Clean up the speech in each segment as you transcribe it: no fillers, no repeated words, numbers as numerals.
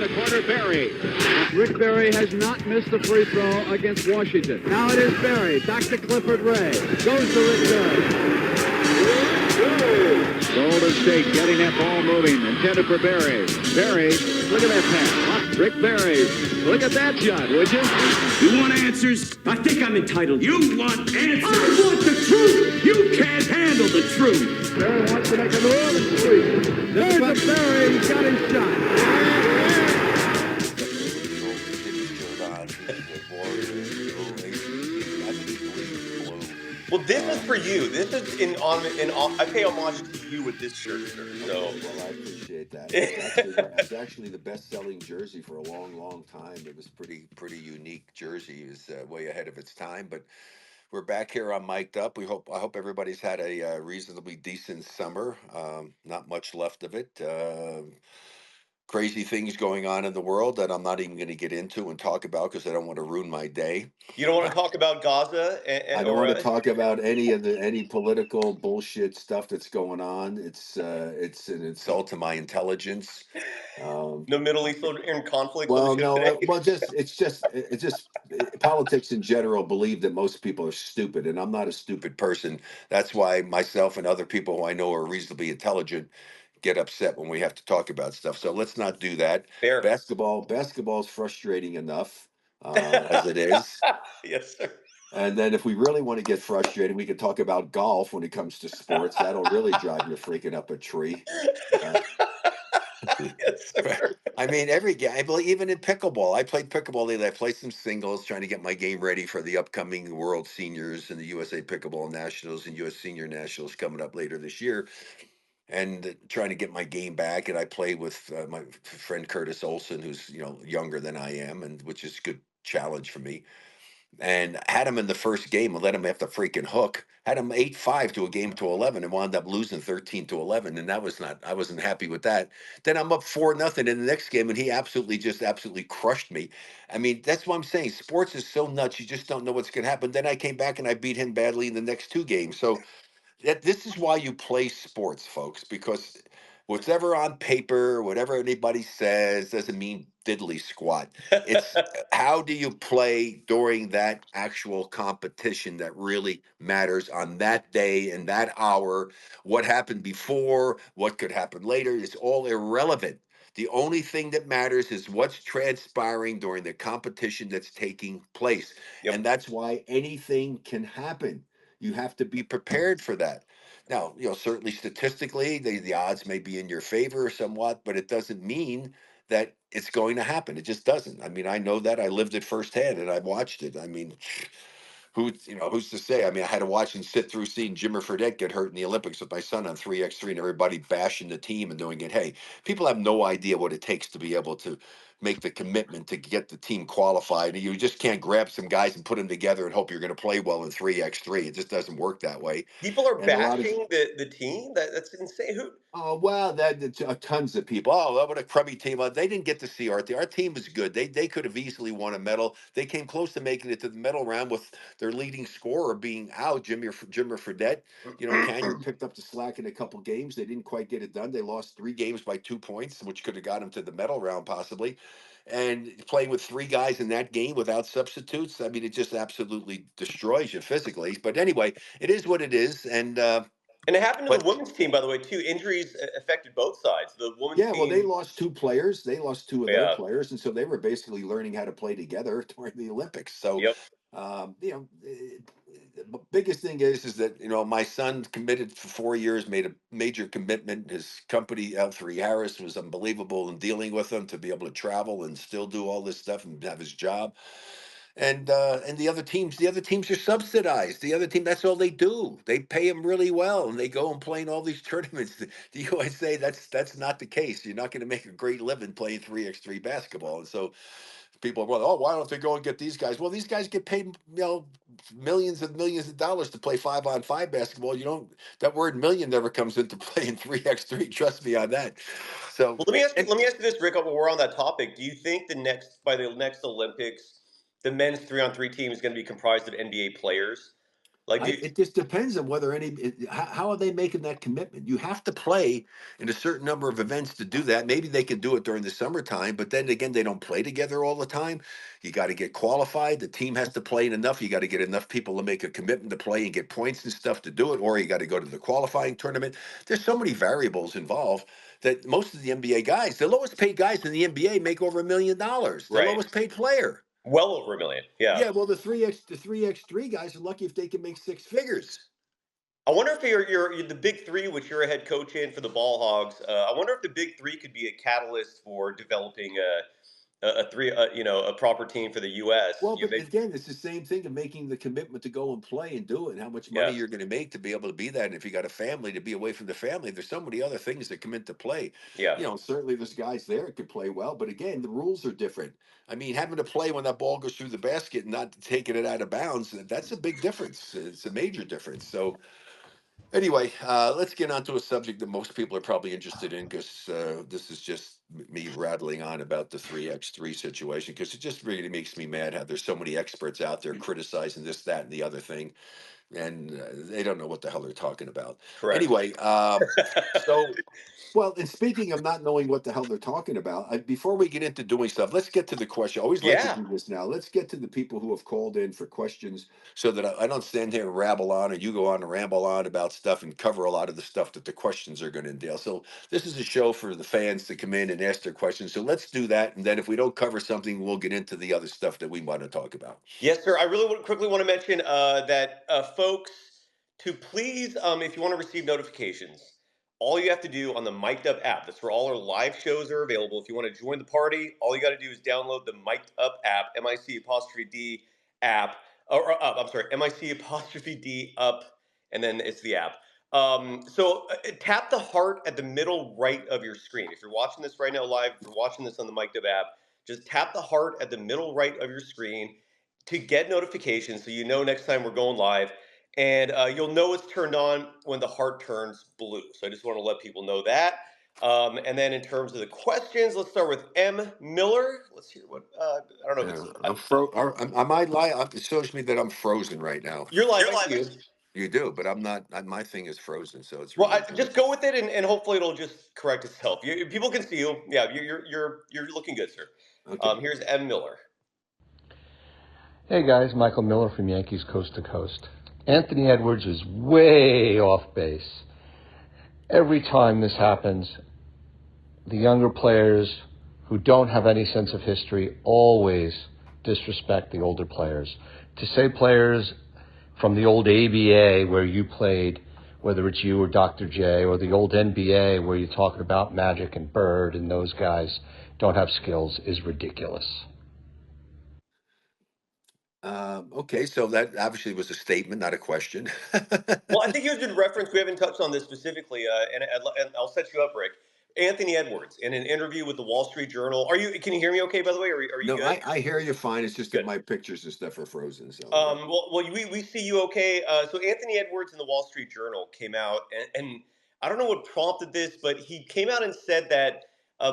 in the corner, Berry. Rick Berry has not missed a free throw against Washington. Now it is Berry. Back to Clifford Ray. Goes to Rick Berry. Golden State getting that ball moving. Intended for Berry. Berry, look at that pass. Rick Berry. Look at that shot, would you? You want answers? I think I'm entitled. You want answers? I want the truth. You can't handle the truth. Berry wants to make a move and three. There's a Berry. He's got his shot. Well, this is for you. This is in I pay homage to you with this shirt, sir. So well, I appreciate that. It's actually the best-selling jersey for a long, long time. It was pretty unique jersey. It was way ahead of its time. But we're back here on Mic'd Up. I hope everybody's had a reasonably decent summer. Not much left of it. Crazy things going on in the world that I'm not even going to get into and talk about because I don't want to ruin my day. You don't want to talk about Gaza? I don't want to talk about any political bullshit stuff that's going on. It's an insult to my intelligence. No Middle Eastern conflict. Well, no, it's just politics in general believe that most people are stupid, and I'm not a stupid person. That's why myself and other people who I know are reasonably intelligent get upset when we have to talk about stuff. So let's not do that. Fair. Basketball's frustrating enough as it is. Yes, sir. And then if we really want to get frustrated, we can talk about golf when it comes to sports. That'll really drive you freaking up a tree. Yes, sir. I mean, every game, even in pickleball, I played pickleball lately. I played some singles, trying to get my game ready for the upcoming World Seniors and the USA Pickleball Nationals and US Senior Nationals coming up later this year. And trying to get my game back. And I play with my friend Curtis Olson, who's younger than I am, and which is a good challenge for me. And had him in the first game and let him have the freaking hook. Had him 8-5 to a game to 11 and wound up losing 13-11. And I wasn't happy with that. Then I'm up 4-0 in the next game, and he absolutely crushed me. I mean, that's what I'm saying. Sports is so nuts, you just don't know what's going to happen. Then I came back and I beat him badly in the next two games. So this is why you play sports, folks, because whatever on paper, whatever anybody says, doesn't mean diddly squat. It's how do you play during that actual competition that really matters on that day and that hour. What happened before, what could happen later is all irrelevant. The only thing that matters is what's transpiring during the competition that's taking place. Yep. And that's why anything can happen. You have to be prepared for that. Now, certainly statistically, the odds may be in your favor somewhat, but it doesn't mean that it's going to happen. It just doesn't. I mean, I know that. I lived it firsthand and I've watched it. I mean, who's to say? I mean, I had to watch and sit through seeing Jimmer Fredette get hurt in the Olympics with my son on 3x3 and everybody bashing the team and doing it. Hey, people have no idea what it takes to be able to make the commitment to get the team qualified. You just can't grab some guys and put them together and hope you're going to play well in 3x3. It just doesn't work that way. People are bashing the team. That's insane. Who? Oh, well, tons of people. Oh, what a crummy team. They didn't get to see our team. Our team was good. They could have easily won a medal. They came close to making it to the medal round with their leading scorer being out, Jimmer Fredette. Canyon picked up the slack in a couple games. They didn't quite get it done. They lost 3 games by 2 points, which could have got them to the medal round possibly. And playing with 3 guys in that game without substitutes, I mean, it just absolutely destroys you physically. But anyway, it is what it is. And it happened to the women's team, by the way, too. Injuries affected both sides. The women's team. Well, they lost 2 players. They lost 2 of their players, and so they were basically learning how to play together during the Olympics. So, the biggest thing is that my son committed for 4 years, made a major commitment. His company, L3 Harris, was unbelievable in dealing with him to be able to travel and still do all this stuff and have his job. And the other teams are subsidized. The other team, that's all they do. They pay them really well, and they go and play in all these tournaments. The USA, that's not the case. You're not going to make a great living playing 3x3 basketball. And so people are going, oh, why don't they go and get these guys? Well, these guys get paid, millions and millions of dollars to play 5-on-5 basketball. That word million never comes into play in 3x3. Trust me on that. So let me ask you this, Rick. While we're on that topic, do you think by the next Olympics, the men's 3-on-3 team is going to be comprised of NBA players? Like, It just depends on whether how are they making that commitment? You have to play in a certain number of events to do that. Maybe they can do it during the summertime, but then again, they don't play together all the time. You got to get qualified. The team has to play in enough. You got to get enough people to make a commitment to play and get points and stuff to do it, or you got to go to the qualifying tournament. There's so many variables involved that most of the NBA guys, the lowest paid guys in the NBA, make over $1 million. The right. lowest paid player. Well over $1 million. Yeah. Yeah, well, the 3x3 guys are lucky if they can make six figures. I wonder if you're the big three, which you're a head coach in for the Ball Hogs. I wonder if the big three could be a catalyst for developing a proper team for the U.S. Well, You but make, again, it's the same thing of making the commitment to go and play and do it, and how much money yeah, you're going to make to be able to be that. And if you got a family, to be away from the family, there's so many other things that come into play. yeah, Certainly there's guys there that could play well, but again, the rules are different. I mean, having to play when that ball goes through the basket and not taking it out of bounds, that's a big difference. It's a major difference. So anyway, let's get on to a subject that most people are probably interested in, because this is just me rattling on about the 3x3 situation, because it just really makes me mad how there's so many experts out there criticizing this, that, and the other thing, and they don't know what the hell they're talking about. correct. Anyway, so well, and speaking of not knowing what the hell they're talking about, before we get into doing stuff, let's get to the question. I always like to Yeah. do this now. Let's get to the people who have called in for questions, so that I don't stand here and rabble on, or you go on and ramble on about stuff and cover a lot of the stuff that the questions are going to entail. So this is a show for the fans to come in and ask their questions. So let's do that. And then if we don't cover something, we'll get into the other stuff that we want to talk about. Yes, sir. I really quickly want to mention that folks, to please, if you want to receive notifications, all you have to do on the Mic'd Up app, that's where all our live shows are available. If you want to join the party, all you got to do is download the Mic'd Up app, MIC apostrophe D app, or up, I'm sorry, MIC apostrophe D up, and then it's the app. Tap the heart at the middle right of your screen. If you're watching this right now live, if you're watching this on the Mic'd Up app, just tap the heart at the middle right of your screen to get notifications, so you know next time we're going live. And you'll know it's turned on when the heart turns blue. So I just want to let people know that. And then in terms of the questions, let's start with M. Miller. Let's hear what, I don't know if it's, Am I lying? It shows me that I'm frozen right now. you're live, I see you. You do, but I'm not. My thing is frozen, so it's Well, really just go with it, and hopefully it'll just correct itself. People can see you. Yeah, you're looking good, sir. okay. Here's M. Miller. Hey guys, Michael Miller from Yankees Coast to Coast. Anthony Edwards is way off base. Every time this happens, the younger players who don't have any sense of history always disrespect the older players. To say players from the old ABA where you played, whether it's you or Dr. J, or the old NBA where you're talking about Magic and Bird and those guys don't have skills, is ridiculous. Okay, so that obviously was a statement, not a question. Well, I think he was in reference. We haven't touched on this specifically, and I'll set you up, Rick. Anthony Edwards, in an interview with the Wall Street Journal. Can you hear me okay, by the way? Are you No, good? I hear you fine. It's just that Good. my pictures and stuff are frozen. So We see you okay. So Anthony Edwards in the Wall Street Journal came out, and I don't know what prompted this, but he came out and said that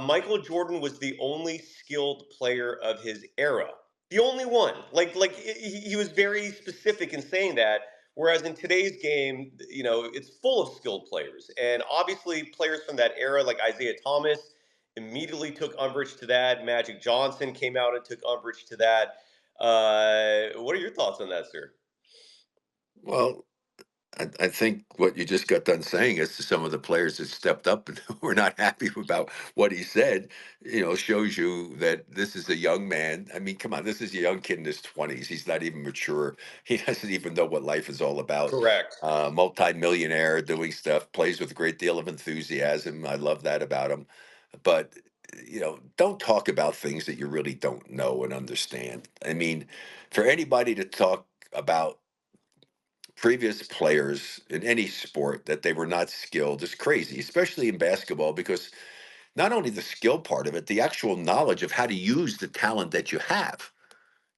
Michael Jordan was the only skilled player of his era, the only one. He was very specific in saying that. Whereas in today's game, it's full of skilled players, and obviously players from that era, like Isaiah Thomas, immediately took umbrage to that. Magic Johnson came out and took umbrage to that. What are your thoughts on that, sir? well, I think what you just got done saying is to some of the players that stepped up and were not happy about what he said, shows you that this is a young man. I mean, come on, this is a young kid in his 20s. He's not even mature. He doesn't even know what life is all about. Correct. Multi-millionaire, doing stuff, plays with a great deal of enthusiasm. I love that about him. But, don't talk about things that you really don't know and understand. I mean, for anybody to talk about previous players in any sport that they were not skilled is crazy, especially in basketball, because not only the skill part of it, the actual knowledge of how to use the talent that you have.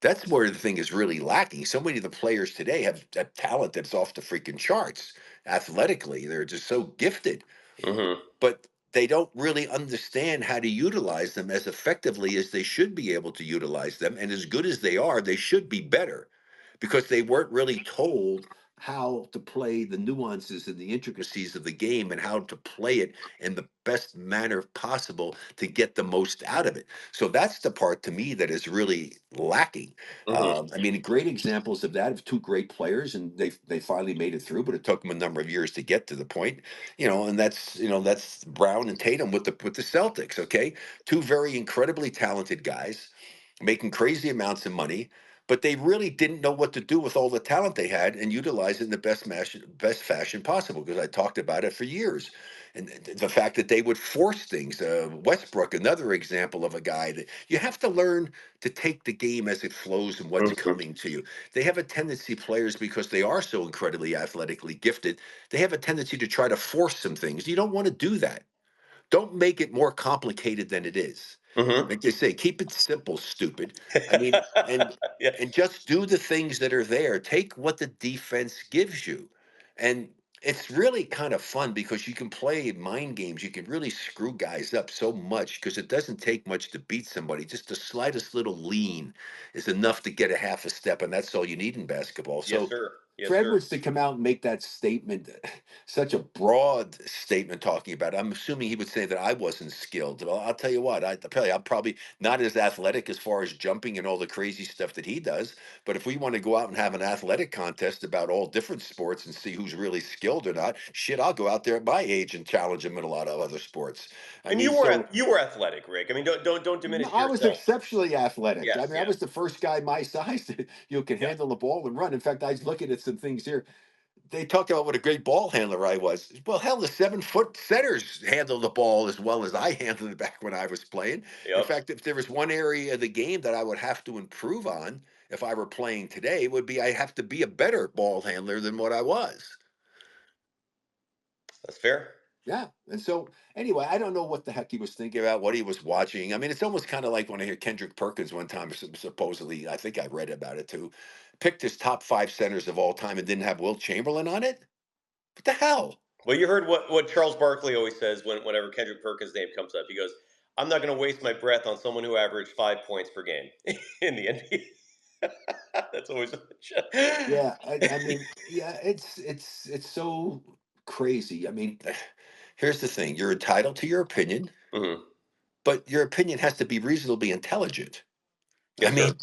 That's where the thing is really lacking. So many of the players today have that talent that's off the freaking charts athletically. They're just so gifted, Mm-hmm. but they don't really understand how to utilize them as effectively as they should be able to utilize them. And as good as they are, they should be better, because they weren't really told how to play the nuances and the intricacies of the game and how to play it in the best manner possible to get the most out of it. So that's the part to me that is really lacking. Hmm. I mean, great examples of that of two great players, and they finally made it through, but it took them a number of years to get to the point. And that's Brown and Tatum with the Celtics. Okay, two very incredibly talented guys making crazy amounts of money, but they really didn't know what to do with all the talent they had and utilize it in the best fashion possible. Because I talked about it for years, and the fact that they would force things. Westbrook, another example of a guy that you have to learn to take the game as it flows and what's Hmm. coming to you. They have a tendency, players, because they are so incredibly athletically gifted, they have a tendency to try to force some things. You don't want to do that. Don't make it more complicated than it is. Hmm. Like they say, keep it simple, stupid. I mean, and Yeah. and just do the things that are there. Take what the defense gives you. And it's really kind of fun because you can play mind games. You can really screw guys up so much because it doesn't take much to beat somebody. Just the slightest little lean is enough to get a half a step, and that's all you need in basketball. Yes, So sir. for Yes, sir. Edwards to come out and make that statement, such a broad statement talking about it, I'm assuming he would say that I wasn't skilled. Well, I'll tell you what, I'll tell you, I'm probably not as athletic as far as jumping and all the crazy stuff that he does. But if we want to go out and have an athletic contest about all different sports and see who's really skilled or not, shit, I'll go out there at my age and challenge him in a lot of other sports. I And mean, so you were athletic, Rick. I mean, don't no, diminish I was yourself. exceptionally athletic. I Yes, mean, I yeah, was the first guy my size that can yeah. handle the ball and run. In fact, I was looking at some things here. They talked about what a great ball handler I was. Well, hell, the 7 foot centers handle the ball as well as I handled it back when I was playing. In Yep. fact, if there was one area of the game that I would have to improve on if I were playing today, it would be I have to be a better ball handler than what I was. That's fair. Yeah. And so, anyway, I don't know what the heck he was thinking about, what he was watching. I mean, it's almost kind of like when I hear Kendrick Perkins one time, supposedly, I think I read about it too, picked his top 5 centers of all time and didn't have Wilt Chamberlain on it. What the hell? Well, you heard what Charles Barkley always says whenever Kendrick Perkins' name comes up. He goes, "I'm not going to waste my breath on someone who averaged 5 points per game in the NBA." That's always. Yeah, I mean, yeah, it's so crazy. I mean, here's the thing: you're entitled to your opinion, Hmm. but your opinion has to be reasonably intelligent. I Yes, sir. mean,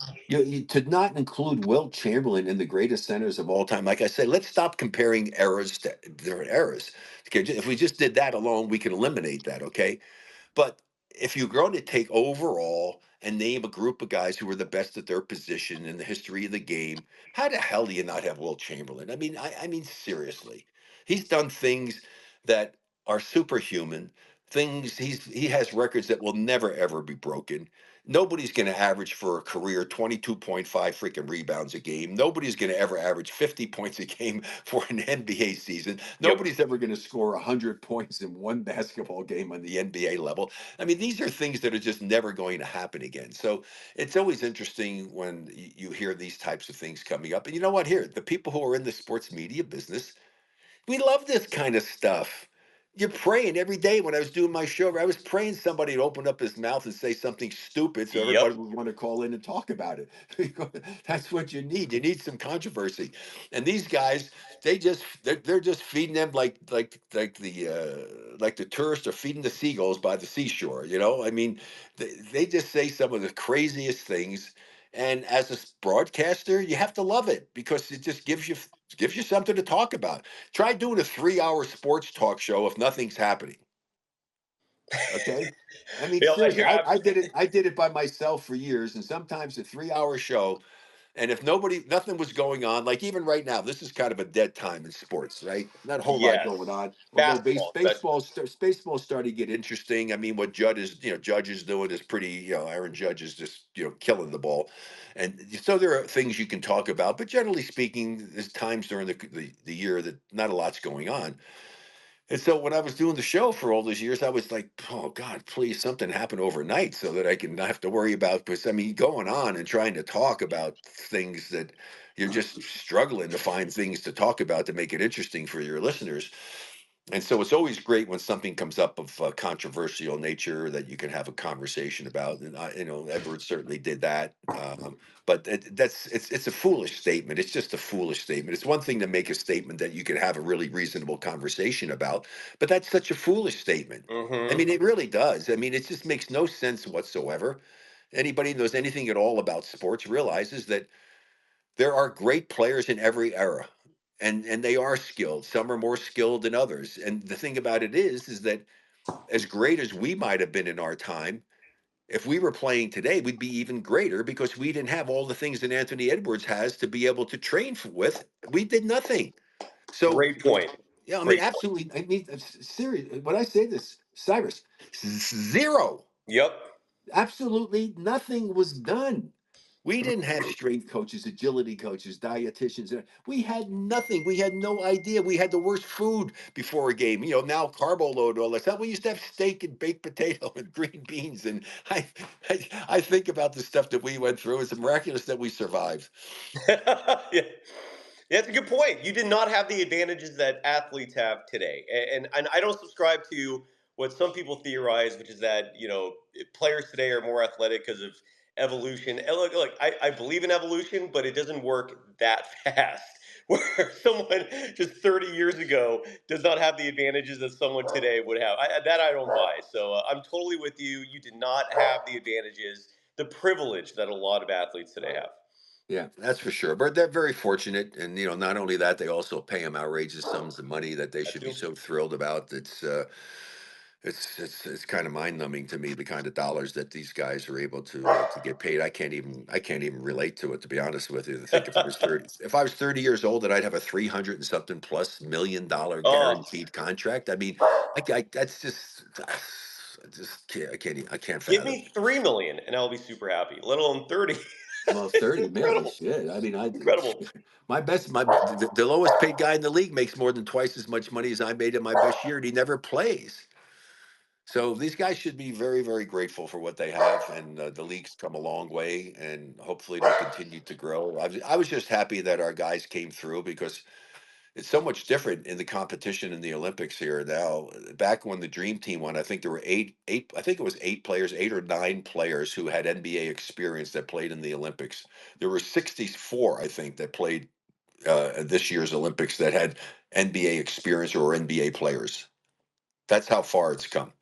to not include Wilt Chamberlain in the greatest centers of all time, like I said, let's stop comparing eras to different eras. Okay, if we just did that alone, we can eliminate that. Okay, but if you're going to take overall and name a group of guys who were the best at their position in the history of the game, how the hell do you not have Will Chamberlain? I mean, seriously, he's done things that are superhuman. Things he has records that will never ever be broken. Nobody's going to average for a career 22.5 freaking rebounds a game. Nobody's going to ever average 50 points a game for an NBA season. Yep. Nobody's ever going to score 100 points in one basketball game on the NBA level. I mean, these are things that are just never going to happen again. So it's always interesting when you hear these types of things coming up. And you know what? Here, the people who are in the sports media business, we love this kind of stuff. You're praying every day. When I was doing my show, I was praying somebody would open up his mouth and say something stupid so Yep. everybody would want to call in and talk about it. That's what you need. You need some controversy. And these guys, they're just feeding them like the tourists are feeding the seagulls by the seashore. I mean, they just say some of the craziest things. And as a broadcaster, you have to love it because it just gives you something to talk about. Try doing a 3-hour sports talk show if nothing's happening. Okay. I mean, seriously, You're I did absolutely. it. I did it by myself for years, and sometimes a 3-hour show. And if nothing was going on, like even right now, this is kind of a dead time in sports, right? Not a whole lot going Yes. on. Although Basketball, especially. baseball's starting to get interesting. I mean, what Judge is doing is pretty. Aaron Judge is just killing the ball, and so there are things you can talk about. But generally speaking, there's times during the year that not a lot's going on. And so when I was doing the show for all those years, I was like, oh God, please something happen overnight so that I can not have to worry about, because I mean, going on and trying to talk about things that you're just struggling to find things to talk about to make it interesting for your listeners. And so it's always great when something comes up of controversial nature that you can have a conversation about. And Edwards certainly did that. But it's a foolish statement. It's just a foolish statement. It's one thing to make a statement that you can have a really reasonable conversation about, but that's such a foolish statement. I Mm-hmm. mean, it really does. I mean, it just makes no sense whatsoever. Anybody who knows anything at all about sports realizes that there are great players in every era, and they are skilled. Some are more skilled than others. And the thing about it is that as great as we might have been in our time, if we were playing today, we'd be even greater because we didn't have all the things that Anthony Edwards has to be able to train with. We did nothing. So, Great point. yeah, I mean, Great point. absolutely. I mean, serious. When I say this, Cyrus, zero. Yep. Absolutely nothing was done. We didn't have strength coaches, agility coaches, dietitians. We had nothing. We had no idea. We had the worst food before a game. Now carbo load, all that stuff. We used to have steak and baked potato and green beans. And I think about the stuff that we went through. It's miraculous that we survived. Yeah. Yeah, that's a good point. You did not have the advantages that athletes have today. And I don't subscribe to what some people theorize, which is that, players today are more athletic because of evolution. And look, I believe in evolution, but it doesn't work that fast. Where someone just 30 years ago does not have the advantages that someone today would have. That I don't buy. So I'm totally with you. You did not have the advantages, the privilege that a lot of athletes today have. Yeah, that's for sure. But they're very fortunate, and not only that, they also pay them outrageous sums of money that they That should be too. so thrilled about. It's kind of mind numbing to me, the kind of dollars that these guys are able to get paid. I can't even relate to it, to be honest with you. To think if I was 30 years old, that I'd have a 300 and something plus $1 million Oh, guaranteed contract. I mean, that's just I just can't I can't give fathom. me 3 million and I'll be super happy. Let alone 30. Well, It's 30 million, incredible. shit. I mean, Incredible. the lowest paid guy in the league makes more than twice as much money as I made in my best year, and he never plays. So these guys should be very, very grateful for what they have, and the league's come a long way, and hopefully it'll continue to grow. I was just happy that our guys came through because it's so much different in the competition in the Olympics here now. Back when the Dream Team won, I think there were eight. I think it was 8 players, 8 or 9 players who had NBA experience that played in the Olympics. There were 64, I think, that played this year's Olympics that had NBA experience or were NBA players. That's how far it's come.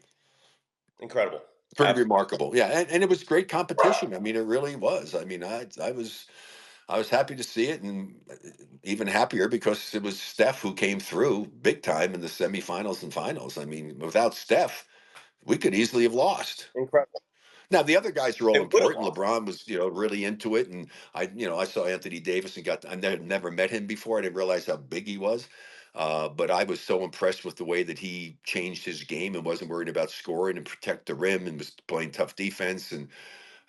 Incredible. Pretty Absolutely. remarkable. Yeah, and it was great competition. I mean, it really was. I mean, I was happy to see it, and even happier because it was Steph who came through big time in the semifinals and finals. I mean, without Steph, we could easily have lost. Incredible. Now the other guys are They all would have important. lost. LeBron was, really into it, and I saw Anthony Davis and I never met him before. I didn't realize how big he was, but I was so impressed with the way that he changed his game and wasn't worried about scoring and protect the rim and was playing tough defense and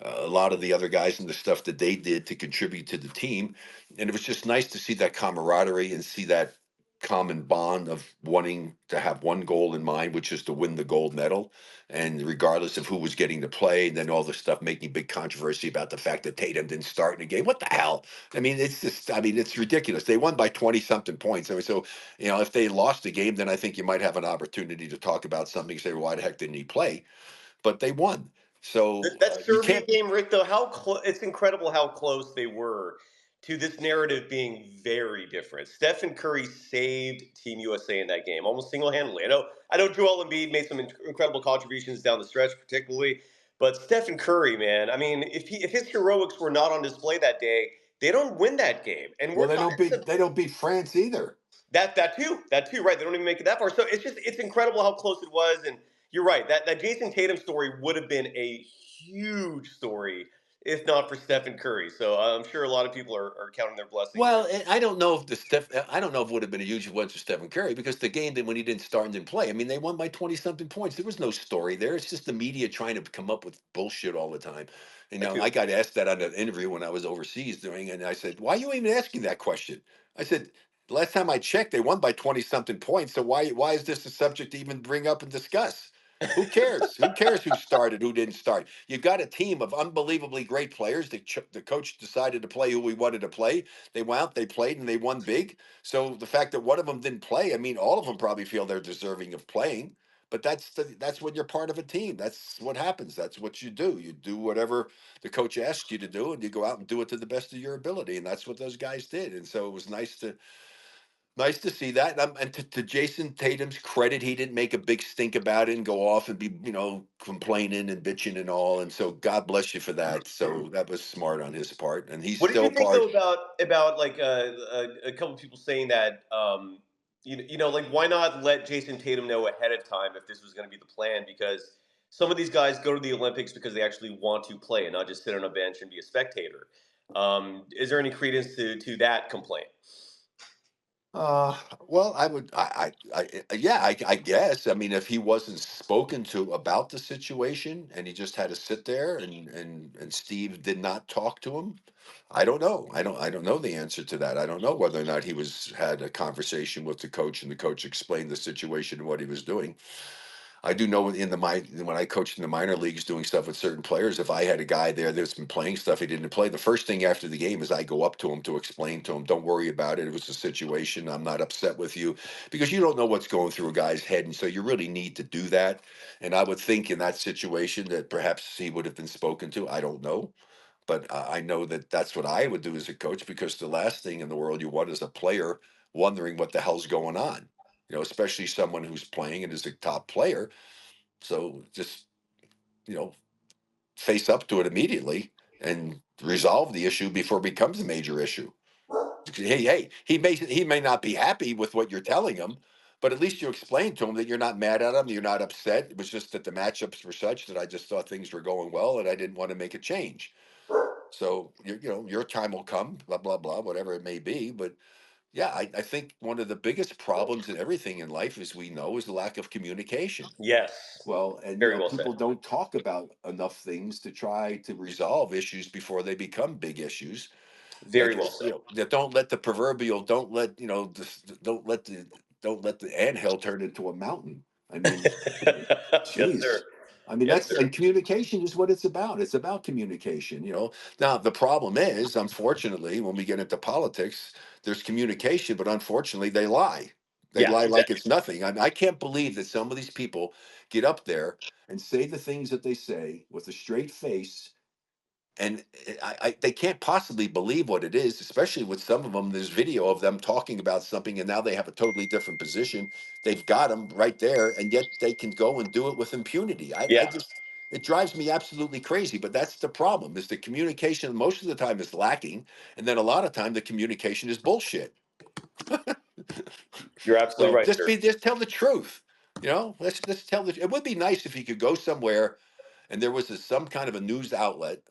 a lot of the other guys and the stuff that they did to contribute to the team. And it was just nice to see that camaraderie and see that common bond of wanting to have one goal in mind, which is to win the gold medal. And regardless of who was getting to play, and then all the stuff making big controversy about the fact that Tatum didn't start in the game. What the hell? I mean, it's ridiculous. They won by 20 something points. I mean, so, if they lost the game, then I think you might have an opportunity to talk about something, say, well, why the heck didn't he play? But they won. So That you Serbia can't. game, Rick, though, it's incredible how close they were to this narrative being very different. Stephen Curry saved Team USA in that game almost single-handedly. I know Joel Embiid made some incredible contributions down the stretch, particularly, but Stephen Curry, man, I mean, if his heroics were not on display that day, they don't win that game. And Well, we're they don't talking beat they don't beat France either. that too, right? They don't even make it that far. So it's incredible how close it was. And you're right. That Jason Tatum story would have been a huge story if not for Stephen Curry. So I'm sure a lot of people are counting their blessings. Well, I don't know if I don't know if it would have been a huge win for Stephen Curry because the game that when he didn't start and didn't play, I mean, they won by 20 something points. There was no story there. It's just the media trying to come up with bullshit all the time. That too. I got asked that on an interview when I was overseas doing, and I said, "Why are you even asking that question?" I said, "Last time I checked, they won by 20 something points. So why is this a subject to even bring up and discuss?" Who cares? Who cares who started, who didn't start? You got a team of unbelievably great players. The coach decided to play who we wanted to play. They went out, they played, and they won big. So the fact that one of them didn't play, I mean, all of them probably feel they're deserving of playing. But that's when you're part of a team. That's what happens. That's what you do. You do whatever the coach asks you to do, and you go out and do it to the best of your ability. And that's what those guys did. And so it was nice to see that. And to Jason Tatum's credit, he didn't make a big stink about it and go off and be, complaining and bitching and all. And so God bless you for that. So that was smart on his part. And he's What did still you think though part. about like a couple of people saying that like why not let Jason Tatum know ahead of time if this was going to be the plan? Because some of these guys go to the Olympics because they actually want to play and not just sit on a bench and be a spectator. Is there any credence to that complaint? Well, I guess. I mean, if he wasn't spoken to about the situation and he just had to sit there and Steve did not talk to him, I don't know. I don't know the answer to that. I don't know whether or not he had a conversation with the coach and the coach explained the situation and what he was doing. I do know when I coached in the minor leagues doing stuff with certain players, if I had a guy there that's been playing stuff he didn't play, the first thing after the game is I go up to him to explain to him, don't worry about it. It was a situation. I'm not upset with you because you don't know what's going through a guy's head. And so you really need to do that. And I would think in that situation that perhaps he would have been spoken to. I don't know. But I know that that's what I would do as a coach because the last thing in the world you want is a player wondering what the hell's going on, especially someone who's playing and is a top player. So just, you know, face up to it immediately and resolve the issue before it becomes a major issue. Hey, he may not be happy with what you're telling him, but at least you explain to him that you're not mad at him, you're not upset. It was just that the matchups were such that I just thought things were going well and I didn't want to make a change. So your time will come, blah blah blah, whatever it may be. But yeah, I think one of the biggest problems in everything in life, as we know, is the lack of communication. Yes, Well, and very well said. people don't talk about enough things to try to resolve issues before they become big issues. Very Like well said. that don't let the proverbial don't let the anthill turn into a mountain. I mean, Yes, sir. jeez. I mean, Yes, sir. and communication is what it's about. It's about communication. Now, the problem is, unfortunately, when we get into politics, there's communication, but unfortunately, they lie. They Yeah, lie like exactly. it's nothing. I can't believe that some of these people get up there and say the things that they say with a straight face and they can't possibly believe what it is, especially with some of them. There's video of them talking about something, and now they have a totally different position. They've got them right there, and yet they can go and do it with impunity. I Yeah, just it drives me absolutely crazy. But that's the problem: is the communication most of the time is lacking, and then a lot of time the communication is bullshit. you're absolutely So right, sir. just tell the truth. Let's tell the. It would be nice if you could go somewhere and there was some kind of a news outlet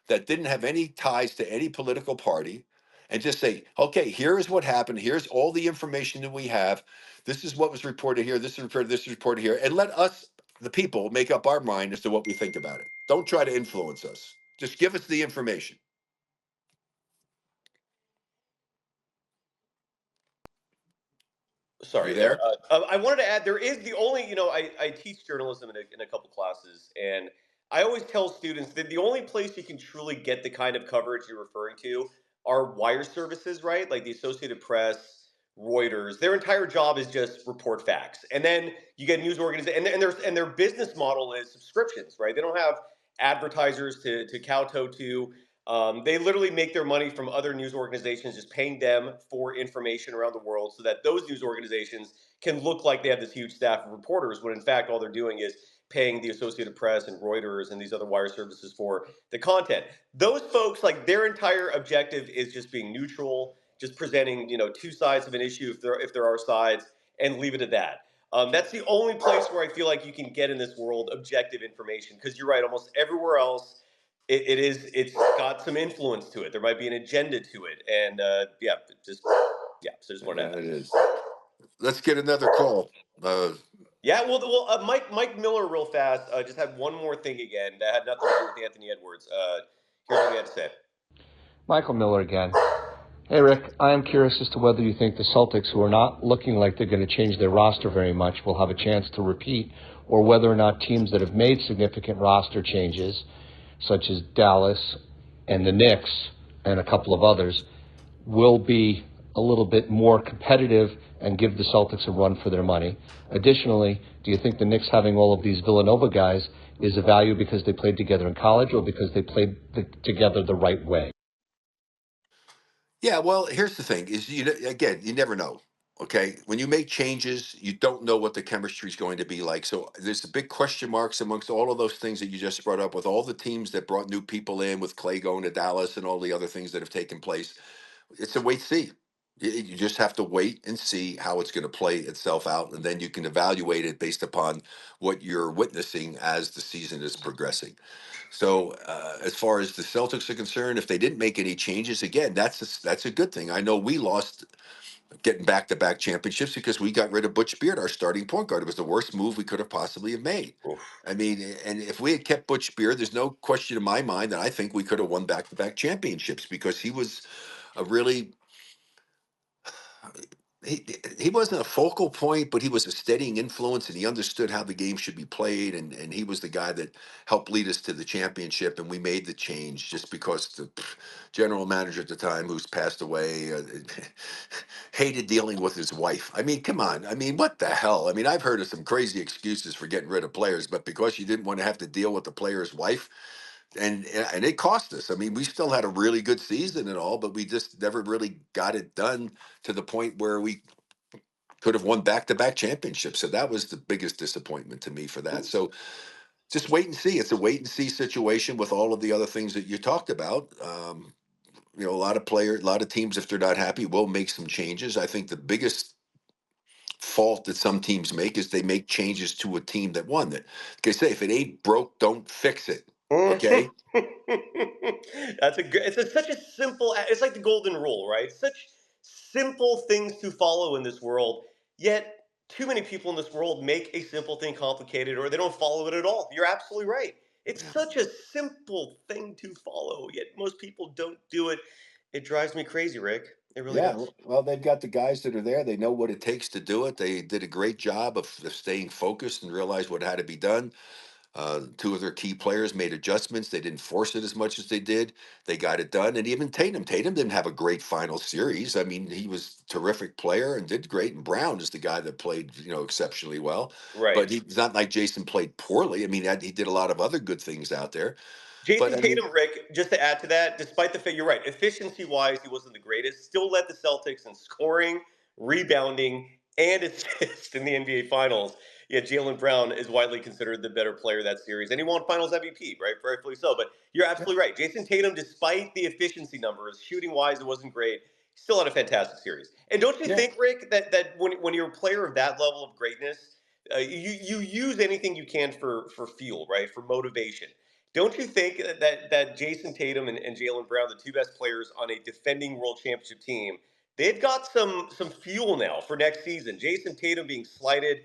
that didn't have any ties to any political party and just say, okay, here is what happened. Here's all the information that we have. This is what was reported here. This is reported here. And let us, the people, make up our mind as to what we think about it. Don't try to influence us. Just give us the information. You Sorry there. there? I wanted to add there is the only, I teach journalism in a couple classes, and I always tell students that the only place you can truly get the kind of coverage you're referring to are wire services, right? Like the Associated Press, Reuters. Their entire job is just report facts. And then you get news organizations, and their business model is subscriptions, right? They don't have advertisers to kowtow to. They literally make their money from other news organizations just paying them for information around the world so that those news organizations can look like they have this huge staff of reporters when in fact all they're doing is paying the Associated Press and Reuters and these other wire services for the content. Those folks, like their entire objective is just being neutral, just presenting, two sides of an issue if there are sides, and leave it at that. That's the only place where I feel like you can get in this world objective information because you're right, almost everywhere else it's got some influence to it. There might be an agenda to it, and so just wanted to Yeah, add it that. is. Let's get another call. Yeah, well, Mike Miller, real fast, just had one more thing again that had nothing to do with Anthony Edwards. Here's what he had to say. Michael Miller again. Hey, Rick, I am curious as to whether you think the Celtics, who are not looking like they're going to change their roster very much, will have a chance to repeat, or whether or not teams that have made significant roster changes, such as Dallas and the Knicks and a couple of others, will be a little bit more competitive and give the Celtics a run for their money. Additionally, do you think the Knicks having all of these Villanova guys is a value because they played together in college or because they played together the right way? Yeah, well, here's the thing: is again, you never know. Okay, when you make changes, you don't know what the chemistry is going to be like. So there's the big question marks amongst all of those things that you just brought up with all the teams that brought new people in, with Clay going to Dallas and all the other things that have taken place. It's a wait see. You just have to wait and see how it's going to play itself out, and then you can evaluate it based upon what you're witnessing as the season is progressing. So, as far as the Celtics are concerned, if they didn't make any changes, again, that's a good thing. I know we lost getting back-to-back championships because we got rid of Butch Beard, our starting point guard. It was the worst move we could have possibly have made. Oof. I mean, and if we had kept Butch Beard, there's no question in my mind that I think we could have won back-to-back championships because he was a really he wasn't a focal point, but he was a steadying influence, and he understood how the game should be played, and he was the guy that helped lead us to the championship. And we made the change just because the general manager at the time, who's passed away, hated dealing with his wife. I mean, come on. I mean, what the hell? I mean, I've heard of some crazy excuses for getting rid of players, but because you didn't want to have to deal with the player's wife, and it cost us. I mean, we still had a really good season and all, but we just never really got it done to the point where we could have won back-to-back championships. So that was the biggest disappointment to me for that. So just wait and see. It's a wait and see situation with all of the other things that you talked about. A lot of players, a lot of teams, if they're not happy, will make some changes. I think the biggest fault that some teams make is they make changes to a team that won. That, like I say, if it ain't broke, don't fix it. Okay. That's a good. Such a simple. It's like the golden rule, right? Such simple things to follow in this world. Yet too many people in this world make a simple thing complicated, or they don't follow it at all. You're absolutely right. It's Yeah. such a simple thing to follow, yet most people don't do it. It drives me crazy, Rick. It really Yeah, does. well, they've got the guys that are there. They know what it takes to do it. They did a great job of staying focused and realized what had to be done. Two of their key players made adjustments. They didn't force it as much as they did. They got it done. And even Tatum. Tatum didn't have a great final series. I mean, he was a terrific player and did great. And Brown is the guy that played, exceptionally well. Right. But he's not like Jason played poorly. I mean, he did a lot of other good things out there. But Jason I mean, Tatum, Rick, just to add to that, despite the fact you're right, efficiency wise, he wasn't the greatest, still led the Celtics in scoring, rebounding, and assists in the NBA Finals. Yet Jalen Brown is widely considered the better player of that series, and he won Finals MVP, right? Rightfully so. But you're yeah, absolutely right. Jason Tatum, despite the efficiency numbers, shooting wise, it wasn't great. Still had a fantastic series. And don't you yeah. think, Rick, that when you're a player of that level of greatness, you use anything you can for fuel, right? For motivation. Don't you think that Jason Tatum and Jalen Brown, the two best players on a defending world championship team, they've got some fuel now for next season? Jason Tatum being slighted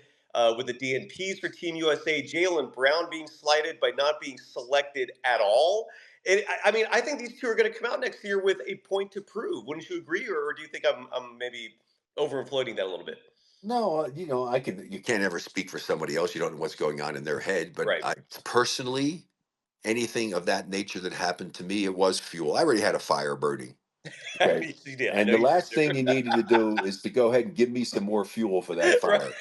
with the DNPs for Team USA, Jalen Brown being slighted by not being selected at all. I mean, I think these two are going to come out next year with a point to prove. Wouldn't you agree, or do you think I'm maybe overinflating that a little bit? No, you can't ever speak for somebody else. You don't know what's going on in their head. But Right. I personally, anything of that nature that happened to me, it was fuel. I already had a fire burning. Okay. You did. I And know the you last did. thing you needed to do is to go ahead and give me some more fuel for that Right. fire.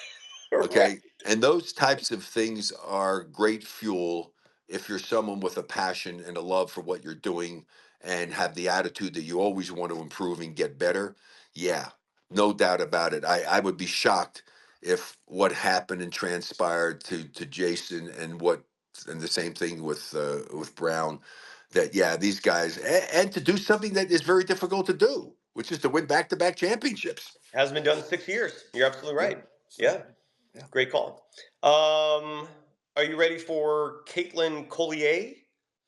Right. Okay. And those types of things are great fuel if you're someone with a passion and a love for what you're doing and have the attitude that you always want to improve and get better. Yeah, no doubt about it. I would be shocked if what happened and transpired to Jason and the same thing with Brown, that yeah, these guys and to do something that is very difficult to do, which is to win back-to-back championships. Hasn't been done in 6 years. You're absolutely Yeah. right. Yeah, So yeah. great call. Are you ready for Caitlin Collier?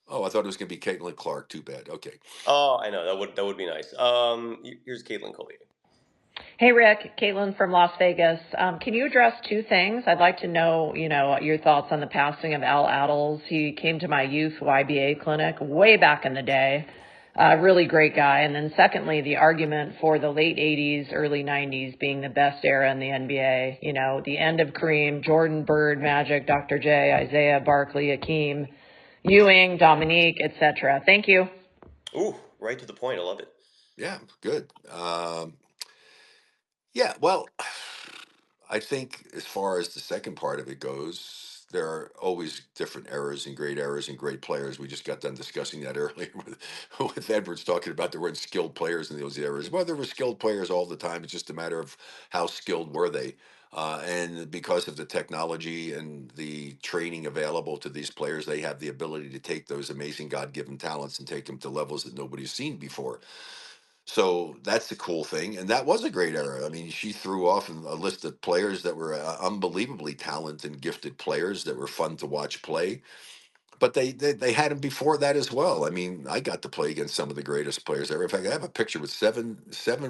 Oh, I thought it was going to be Caitlin Clark. Too bad. Okay. Oh, I know that would be nice. Here's Caitlin Collier. Hey, Rick, Caitlin from Las Vegas. Can you address two things? I'd like to know, your thoughts on the passing of Al Adels. He came to my youth YBA clinic way back in the day. Really great guy. And then secondly, the argument for the late 80s, early 90s being the best era in the NBA. You know, the end of Kareem, Jordan, Bird, Magic, Dr. J, Isaiah, Barkley, Akeem, Ewing, Dominique, etc. Thank you. Ooh, right to the point. I love it. Yeah, good. Yeah, well, I think as far as the second part of it goes, there are always different errors and great players. We just got done discussing that earlier with Edwards talking about there weren't skilled players in those eras. Well, there were skilled players all the time. It's just a matter of how skilled were they. And because of the technology and the training available to these players, they have the ability to take those amazing God-given talents and take them to levels that nobody's seen before. So that's the cool thing, and that was a great era. I mean, she threw off a list of players that were unbelievably talented and gifted players that were fun to watch play. But they had them before that as well. I mean, I got to play against some of the greatest players ever. In fact, I have a picture with seven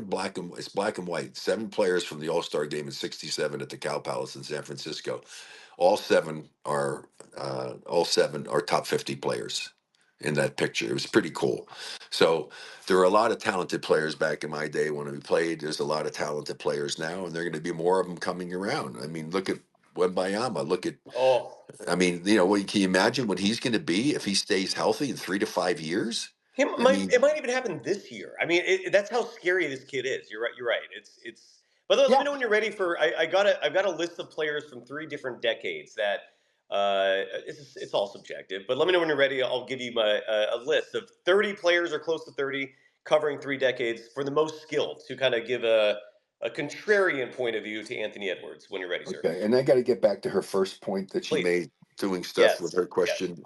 black and white, 7 players from the All Star game in '67 at the Cow Palace in San Francisco. All seven are top 50 players in that picture. It was pretty cool. So there were a lot of talented players back in my day when we played. There's a lot of talented players now, and there are going to be more of them coming around. I mean, look at Wembayama. Oh, I mean, can you imagine what he's going to be if he stays healthy in 3 to 5 years? I mean, it might even happen this year. I mean, that's how scary this kid is. You're right. You're right. It's. By the way, let yeah. me know when you're ready for. I've got a list of players from 3 different decades that. It's all subjective, but let me know when you're ready. I'll give you my a list of 30 players or close to 30 covering 3 decades for the most skilled to kind of give a contrarian point of view to Anthony Edwards when you're ready, sir. Okay. And I got to get back to her first point that she Please. made doing stuff with Yes. her Yes. question.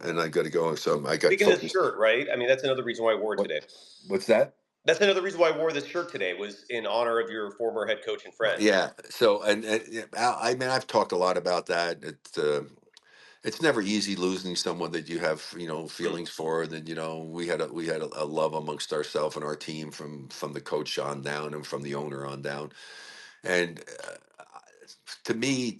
And I got to go. So I got Speaking of this focused. shirt, right? I mean, that's another reason why I wore it What, today. what's that? That's another reason why I wore this shirt today was in honor of your former head coach and friend. Yeah. So, and yeah, I mean, I've talked a lot about that. It's never easy losing someone that you have, Mm. feelings for. And then, we had a love amongst ourselves and our team from the coach on down and from the owner on down. And to me,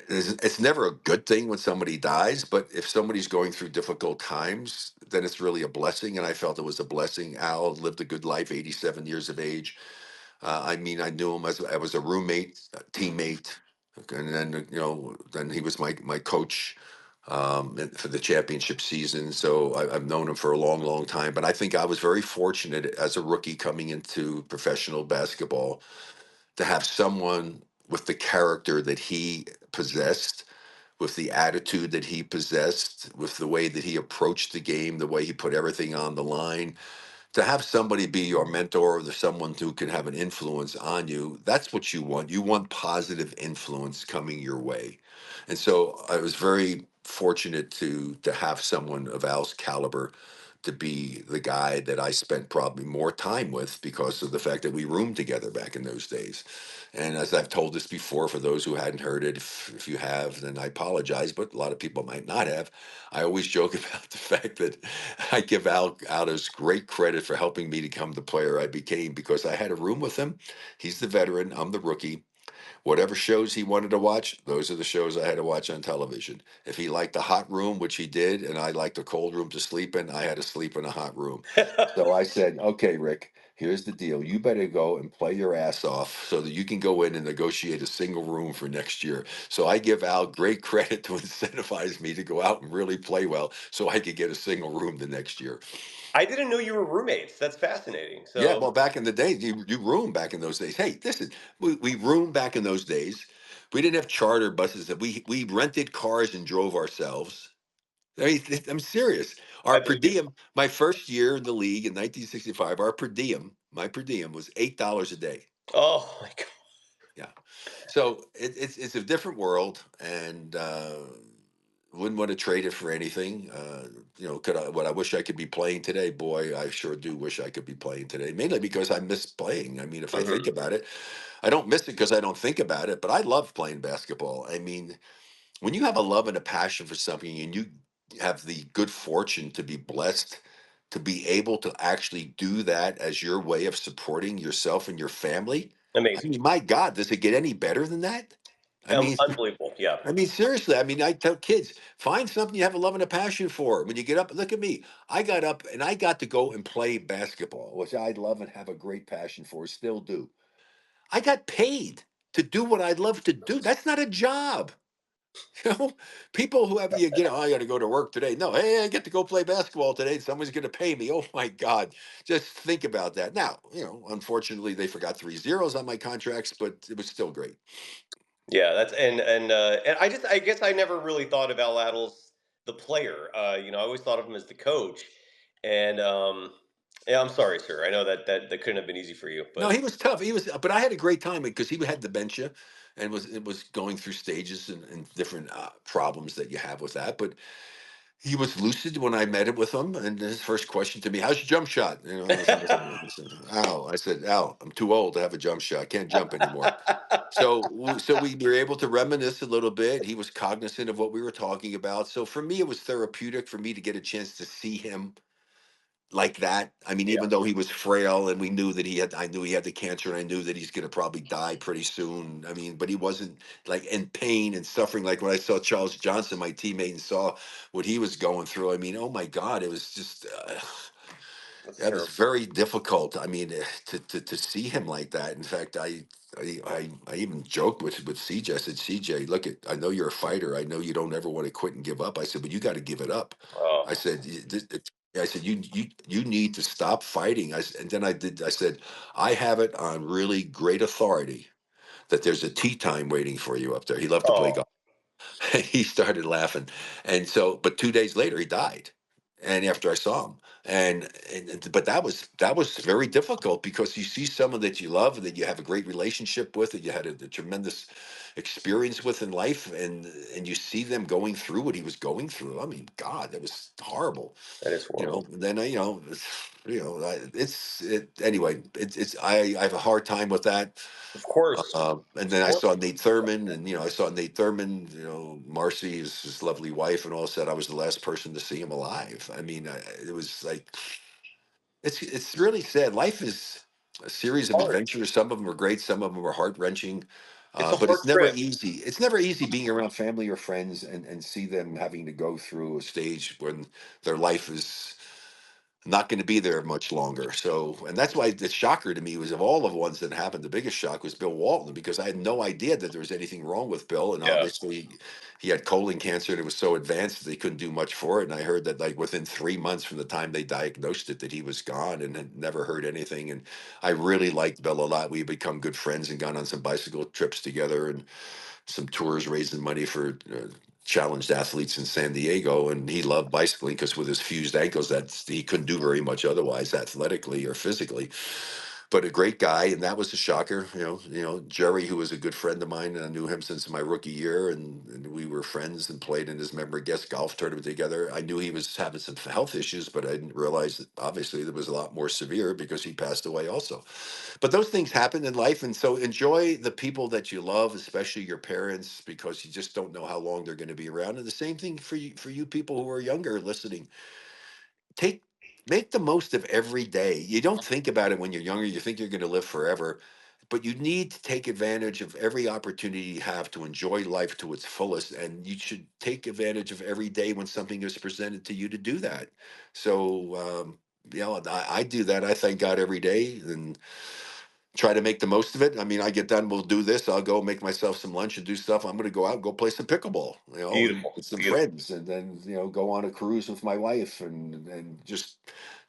it's never a good thing when somebody dies, but if somebody's going through difficult times, then it's really a blessing. And I felt it was a blessing. Al lived a good life, 87 years of age. I mean, I knew him as I was a roommate, a teammate, and then he was my coach for the championship season. So I've known him for a long, long time. But I think I was very fortunate as a rookie coming into professional basketball to have someone with the character that he possessed, with the attitude that he possessed, with the way that he approached the game, the way he put everything on the line. To have somebody be your mentor or someone who can have an influence on you, that's what you want. You want positive influence coming your way. And so I was very fortunate to have someone of Al's caliber to be the guy that I spent probably more time with because of the fact that we roomed together back in those days. And as I've told this before, for those who hadn't heard it, if you have, then I apologize, but a lot of people might not have. I always joke about the fact that I give Al as great credit for helping me become the player I became because I had a room with him. He's the veteran, I'm the rookie. Whatever shows he wanted to watch, those are the shows I had to watch on television. If he liked the hot room, which he did, and I liked a cold room to sleep in, I had to sleep in a hot room. So I said, okay, Rick, here's the deal. You better go and play your ass off so that you can go in and negotiate a single room for next year. So I give Al great credit to incentivize me to go out and really play well so I could get a single room the next year. I didn't know you were roommates. That's fascinating. Yeah, So well, back in the day, you roomed back in those days. Hey, listen, we roomed back in those days. We didn't have charter buses. That we rented cars and drove ourselves. I mean, I'm serious. Our I per believe you. diem, my first year in the league in 1965, my per diem was $8 a day. Oh my god. Yeah. So it's a different world, and wouldn't want to trade it for anything. What I wish I could be playing today, boy, I sure do wish I could be playing today. Mainly because I miss playing. I mean, if I think Hmm. about it, I don't miss it because I don't think about it, but I love playing basketball. I mean, when you have a love and a passion for something, and you have the good fortune to be blessed to be able to actually do that as your way of supporting yourself and your family. I Amazing. mean, my God, does it get any better than that? I mean, Unbelievable. Yeah. I mean, seriously. I mean, I tell kids, find something you have a love and a passion for. When you get up, look at me. I got up and I got to go and play basketball, which I love and have a great passion for, still do. I got paid to do what I love to do. That's not a job. You know, people who have oh, I got to go to work today. No, hey, I get to go play basketball today. Someone's going to pay me. Oh my God. Just think about that. Now, unfortunately, they forgot 3 zeros on my contracts, but it was still great. Yeah, that's and I guess I never really thought of Al Attles the player. I always thought of him as the coach. And yeah, I'm sorry, sir. I know that couldn't have been easy for you, No, but he was tough. But I had a great time because he had dementia, and it was going through stages and different problems that you have with that. But he was lucid when I met him with him, and his first question to me, "How's your jump shot?" I said, "Al," I said, "Al, I'm too old to have a jump shot. I can't jump anymore." So we were able to reminisce a little bit. He was cognizant of what we were talking about. So for me, it was therapeutic for me to get a chance to see him like that. I mean, yeah, even though he was frail and we knew that I knew he had the cancer and I knew that he's going to probably die pretty soon. I mean, but he wasn't like in pain and suffering like when I saw Charles Johnson, my teammate, and saw what he was going through. I mean, oh my God, it was just, that's that was terrible. very difficult. I mean, to see him like that. In fact, I even joked with CJ. I said, CJ, look, I know you're a fighter. I know you don't ever want to quit and give up. I said, but you got to give it up. Oh, I said, I said, you need to stop fighting. And then I said, I have it on really great authority that there's a tea time waiting for you up there. He loved to play oh, golf. He started laughing. And so, but 2 days later, he died. And after I saw him, but that was very difficult because you see someone that you love and that you have a great relationship with, that you had a tremendous experience with in life, and you see them going through what he was going through. I mean, God, that was horrible. that is horrible. Then anyway. I have a hard time with that. Of course, And of then I course. saw Nate Thurman, and I saw Nate Thurman. Marcy, his lovely wife, and all said I was the last person to see him alive. I mean, it was like it's really sad. Life is a series of Hard. adventures. Some of them are great, some of them are heart wrenching, It's a but hard it's never trip. easy. It's never easy being around family or friends and see them having to go through a stage when their life is not going to be there much longer. So, and that's why the shocker to me was, of all of the ones that happened, the biggest shock was Bill Walton, because I had no idea that there was anything wrong with Bill. And Yeah, obviously he had colon cancer and it was so advanced that they couldn't do much for it. And I heard that like within 3 months from the time they diagnosed it, that he was gone, and had never heard anything. And I really liked Bill a lot. We had become good friends and gone on some bicycle trips together and some tours raising money for challenged athletes in San Diego. And he loved bicycling because with his fused ankles, he couldn't do very much otherwise athletically or physically. But a great guy, and that was a shocker. Jerry, who was a good friend of mine, and I knew him since my rookie year, and we were friends and played in his member guest golf tournament together. I knew he was having some health issues, but I didn't realize that obviously there was a lot more severe because he passed away also. But those things happen in life, and so enjoy the people that you love, especially your parents, because you just don't know how long they're going to be around. And the same thing for you people who are younger listening. take Make the most of every day. You don't think about it when you're younger. You think you're going to live forever, but you need to take advantage of every opportunity you have to enjoy life to its fullest, and you should take advantage of every day when something is presented to you to do that. So I do that. I thank God every day and try to make the most of it. I mean, I get done, we'll do this. I'll go make myself some lunch and do stuff. I'm going to go out and go play some pickleball, and beautiful, with some beautiful. friends, and then go on a cruise with my wife, and just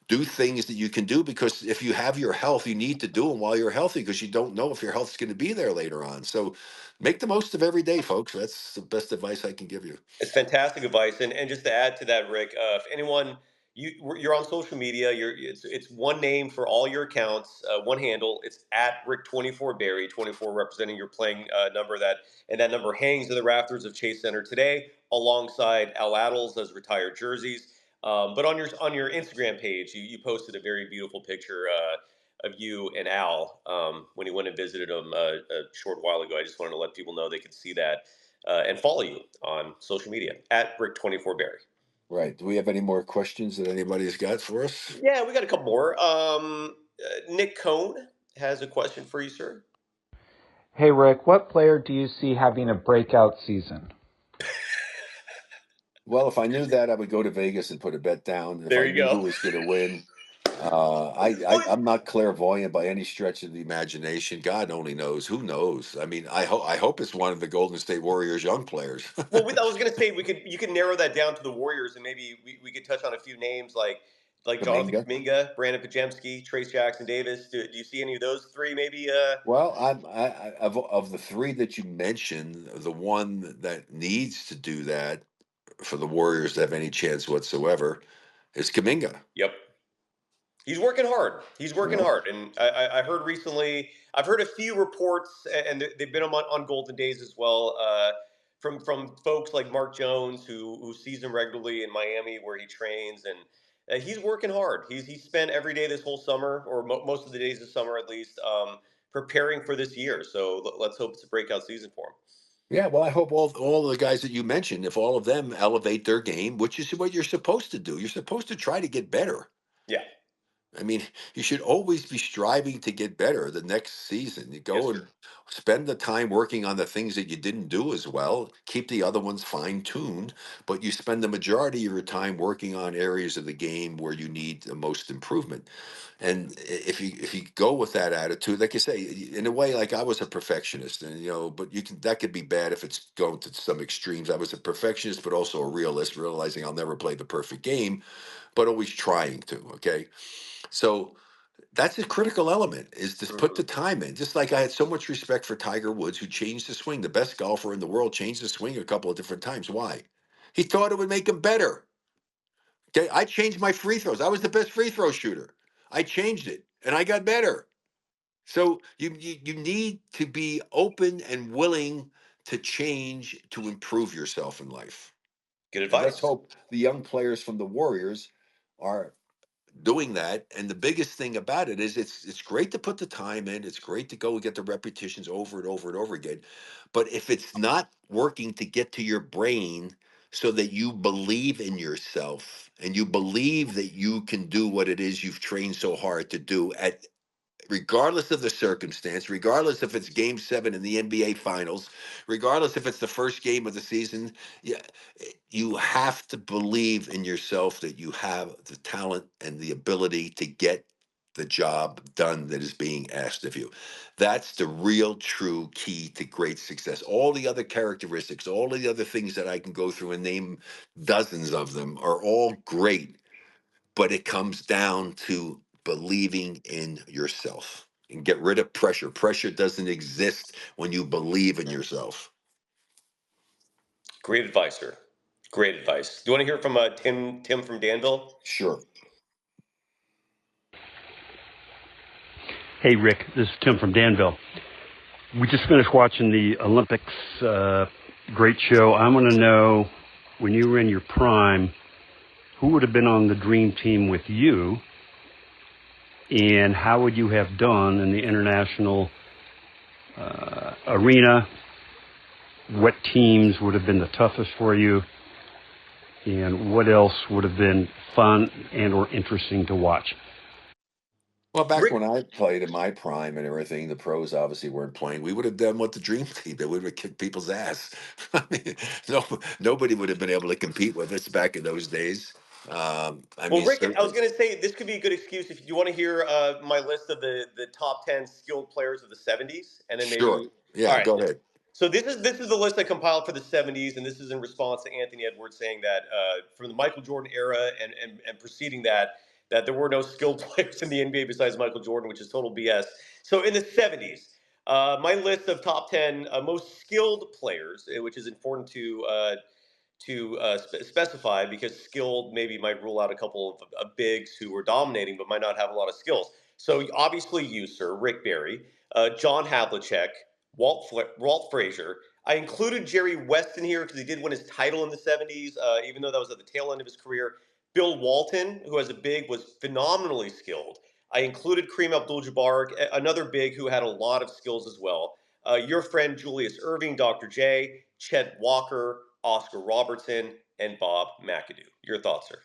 do things that you can do, because if you have your health, you need to do them while you're healthy, because you don't know if your health's going to be there later on. So make the most of every day, folks. That's the best advice I can give you. It's fantastic advice, and just to add to that, Rick, if anyone you're on social media, it's one name for all your accounts, one handle. It's at Rick24Berry, 24 representing your playing number, and that number hangs in the rafters of Chase Center today, alongside Al Attles as retired jerseys. But on your Instagram page, you posted a very beautiful picture of you and Al when he went and visited him a short while ago. I just wanted to let people know they could see that and follow you on social media at Rick24Berry. Right. Do we have any more questions that anybody's got for us? Yeah, we got a couple more. Nick Cohn has a question for you, sir. Hey, Rick, what player do you see having a breakout season? Well, if I knew that, I would go to Vegas and put a bet down. If There I you knew go. who was going to win, I'm not clairvoyant by any stretch of the imagination. God only knows. Who knows? I mean, I hope it's one of the Golden State Warriors young players. Well, I was going to say you could narrow that down to the Warriors, and maybe we could touch on a few names like Jonathan Kuminga. Kuminga, Brandin Podziemski, Trace Jackson Davis. Do you see any of those three? Maybe. Well, of the three that you mentioned, the one that needs to do that for the Warriors to have any chance whatsoever is Kuminga. Yep. He's working hard. He's You working know? hard, and I heard recently. I've heard a few reports, and they've been on Golden Days as well, from folks like Mark Jones, who sees him regularly in Miami, where he trains, and he's working hard. He's spent every day this whole summer, or most of the days this summer at least, preparing for this year. So let's hope it's a breakout season for him. Yeah, well, I hope all the guys that you mentioned, if all of them elevate their game, which is what you're supposed to do, you're supposed to try to get better. Yeah. I mean, you should always be striving to get better the next season. You Yes, go and sir. spend the time working on the things that you didn't do as well, keep the other ones fine tuned, but you spend the majority of your time working on areas of the game where you need the most improvement. And if you go with that attitude, like you say, in a way, like I was a perfectionist, and but that could be bad if it's going to some extremes. I was a perfectionist, but also a realist, realizing I'll never play the perfect game, but always trying to. Okay, so that's a critical element, is to put Mhm. the time in. Just like I had so much respect for Tiger Woods, who changed the swing. The best golfer in the world changed the swing a couple of different times. Why? He thought it would make him better. Okay, I changed my free throws. I was the best free throw shooter. I changed it, and I got better. So you need to be open and willing to change to improve yourself in life. Good And let's advice. hope the young players from the Warriors are doing that. And the biggest thing about it is it's great to put the time in. It's great to go and get the repetitions over and over and over again. But if it's not working to get to your brain so that you believe in yourself and you believe that you can do what it is you've trained so hard to do at regardless of the circumstance, regardless if it's game 7 in the NBA finals, regardless if it's the first game of the season, yeah, you have to believe in yourself that you have the talent and the ability to get the job done that is being asked of you. That's the real true key to great success. All the other characteristics, all the other things that I can go through and name dozens of them are all great, but it comes down to believing in yourself and get rid of pressure. Pressure doesn't exist when you believe in yourself. Great advice, sir. Great advice. Do you want to hear from Tim from Danville? Sure. Hey, Rick, this is Tim from Danville. We just finished watching the Olympics. Great show. I want to know, when you were in your prime, who would have been on the dream team with you, and how would you have done in the international arena? What teams would have been the toughest for you, and what else would have been fun and or interesting to watch? Well, back Rick, when I played in my prime and everything, the pros obviously weren't playing. We would have done what the dream team did. We would have kicked people's ass. I mean, nobody would have been able to compete with us back in those days. I Well, mean, Rick, I was certainly. going to say this could be a good excuse if you want to hear my list of the top 10 skilled players of the 70s, and then Sure. maybe. All Yeah, right. go ahead. So this is the list I compiled for the 70s, and this is in response to Anthony Edwards saying that from the Michael Jordan era and preceding that there were no skilled players in the NBA besides Michael Jordan, which is total BS. So in the 70s, my list of top 10 most skilled players, which is important to specify, because skilled maybe might rule out a couple of bigs who were dominating but might not have a lot of skills. So obviously you, sir, Rick Barry, John Havlicek, Walt Frazier. I included Jerry West in here because he did win his title in the 70s, even though that was at the tail end of his career. Bill Walton, who as a big was phenomenally skilled. I included Kareem Abdul-Jabbar, another big who had a lot of skills as well. Your friend Julius Erving, Dr. J, Chet Walker, Oscar Robertson, and Bob McAdoo. Your thoughts, sir?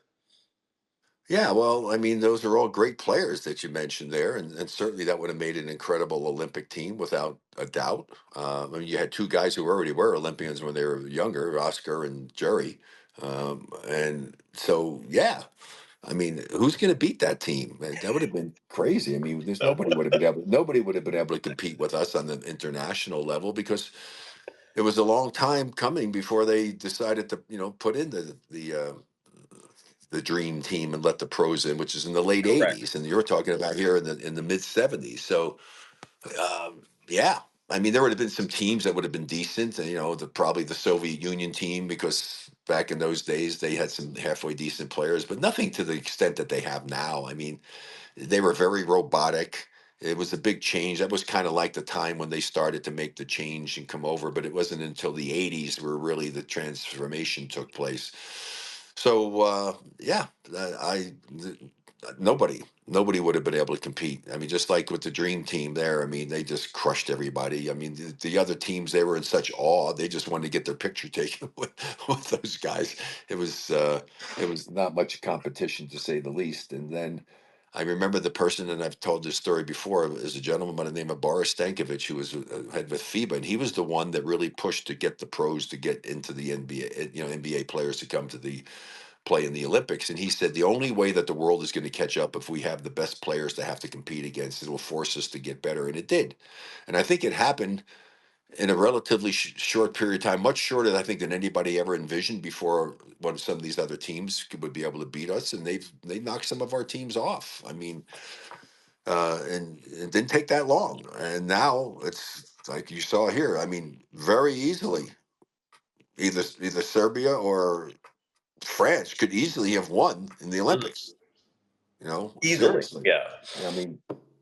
Yeah, well, I mean, those are all great players that you mentioned there, and certainly that would have made an incredible Olympic team without a doubt. I mean, you had two guys who already were Olympians when they were younger, Oscar and Jerry, and so yeah, I mean, who's going to beat that team? That would have been crazy. I mean, there's nobody would have been able to compete with us on the international level because it was a long time coming before they decided to, put in the dream team and let the pros in, which is in the late Correct. '80s, and you're talking about here in the mid '70s. So, yeah, I mean, there would have been some teams that would have been decent, and probably the Soviet Union team because back in those days they had some halfway decent players, but nothing to the extent that they have now. I mean, they were very robotic. It was a big change. That was kind of like the time when they started to make the change and come over, but it wasn't until the '80s where really the transformation took place. So yeah, nobody would have been able to compete. I mean, just like with the dream team there, I mean, they just crushed everybody. I mean, the other teams, they were in such awe. They just wanted to get their picture taken with those guys. It was not much competition to say the least. And then I remember the person, and I've told this story before, is a gentleman by the name of Boris Stankovic, who was head with FIBA, and he was the one that really pushed to get the pros to get into the NBA, NBA players to come to the play in the Olympics. And he said the only way that the world is going to catch up if we have the best players to have to compete against, it will force us to get better. And it did. And I think it happened in a relatively short period of time, much shorter, I think, than anybody ever envisioned before. When some of these other teams would be able to beat us, and they knocked some of our teams off. I mean, and it didn't take that long. And now it's like you saw here. I mean, very easily, either Serbia or France could easily have won in the Mhm. Olympics. Easily. Seriously. Yeah. I mean,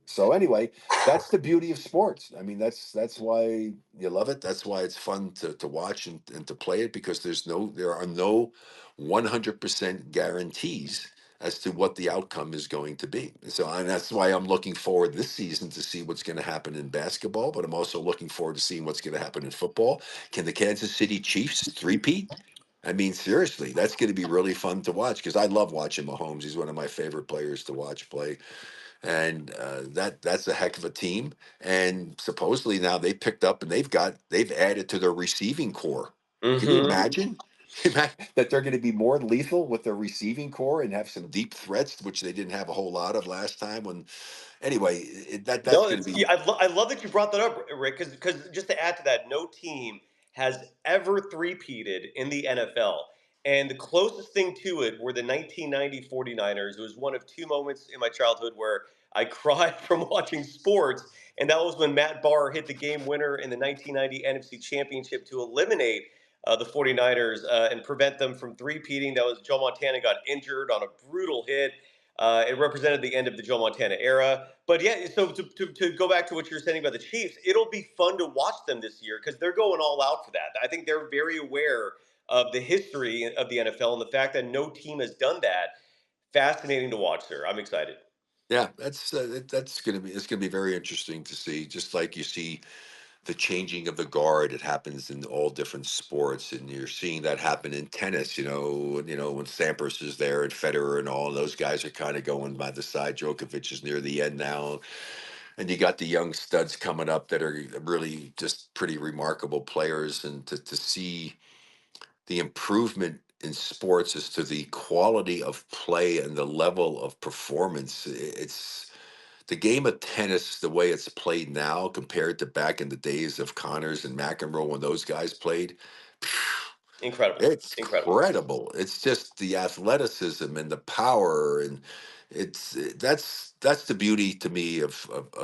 so anyway, that's the beauty of sports. I mean, that's why you love it. That's why it's fun to watch and to play it because there are no 100% guarantees as to what the outcome is going to be. So and that's why I'm looking forward this season to see what's going to happen in basketball, but I'm also looking forward to seeing what's going to happen in football. Can the Kansas City Chiefs three-peat? I mean, seriously, that's going to be really fun to watch because I love watching Mahomes. He's one of my favorite players to watch play, and that's a heck of a team. And supposedly now they picked up and they've added to their receiving core. Can you Hmm. imagine? That they're going to be more lethal with their receiving core and have some deep threats, which they didn't have a whole lot of last time. When anyway, that's No, going to be. yeah, I love that you brought that up, Rick, because just to add to that, no team has ever three-peated in the NFL. And the closest thing to it were the 1990 49ers. It was one of two moments in my childhood where I cried from watching sports. And that was when Matt Barr hit the game winner in the 1990 NFC Championship to eliminate the 49ers and prevent them from three-peating. That was Joe Montana got injured on a brutal hit. It represented the end of the Joe Montana era. But yeah, so to go back to what you're saying about the Chiefs, it'll be fun to watch them this year because they're going all out for that. I think they're very aware of the history of the NFL and the fact that no team has done that. Fascinating to watch, sir. I'm excited. Yeah, that's going to be it's going to be very interesting to see. Just like you see the changing of the guard. It happens in all different sports, and you're seeing that happen in tennis. When Sampras is there and Federer and all those guys are kind of going by the side. Djokovic is near the end now, and you got the young studs coming up that are really just pretty remarkable players. And to see the improvement in sports as to the quality of play and the level of performance, it's the game of tennis, the way it's played now compared to back in the days of Connors and McEnroe when those guys played, Incredible. it's Incredible. incredible. It's just the athleticism and the power, and that's the beauty to me of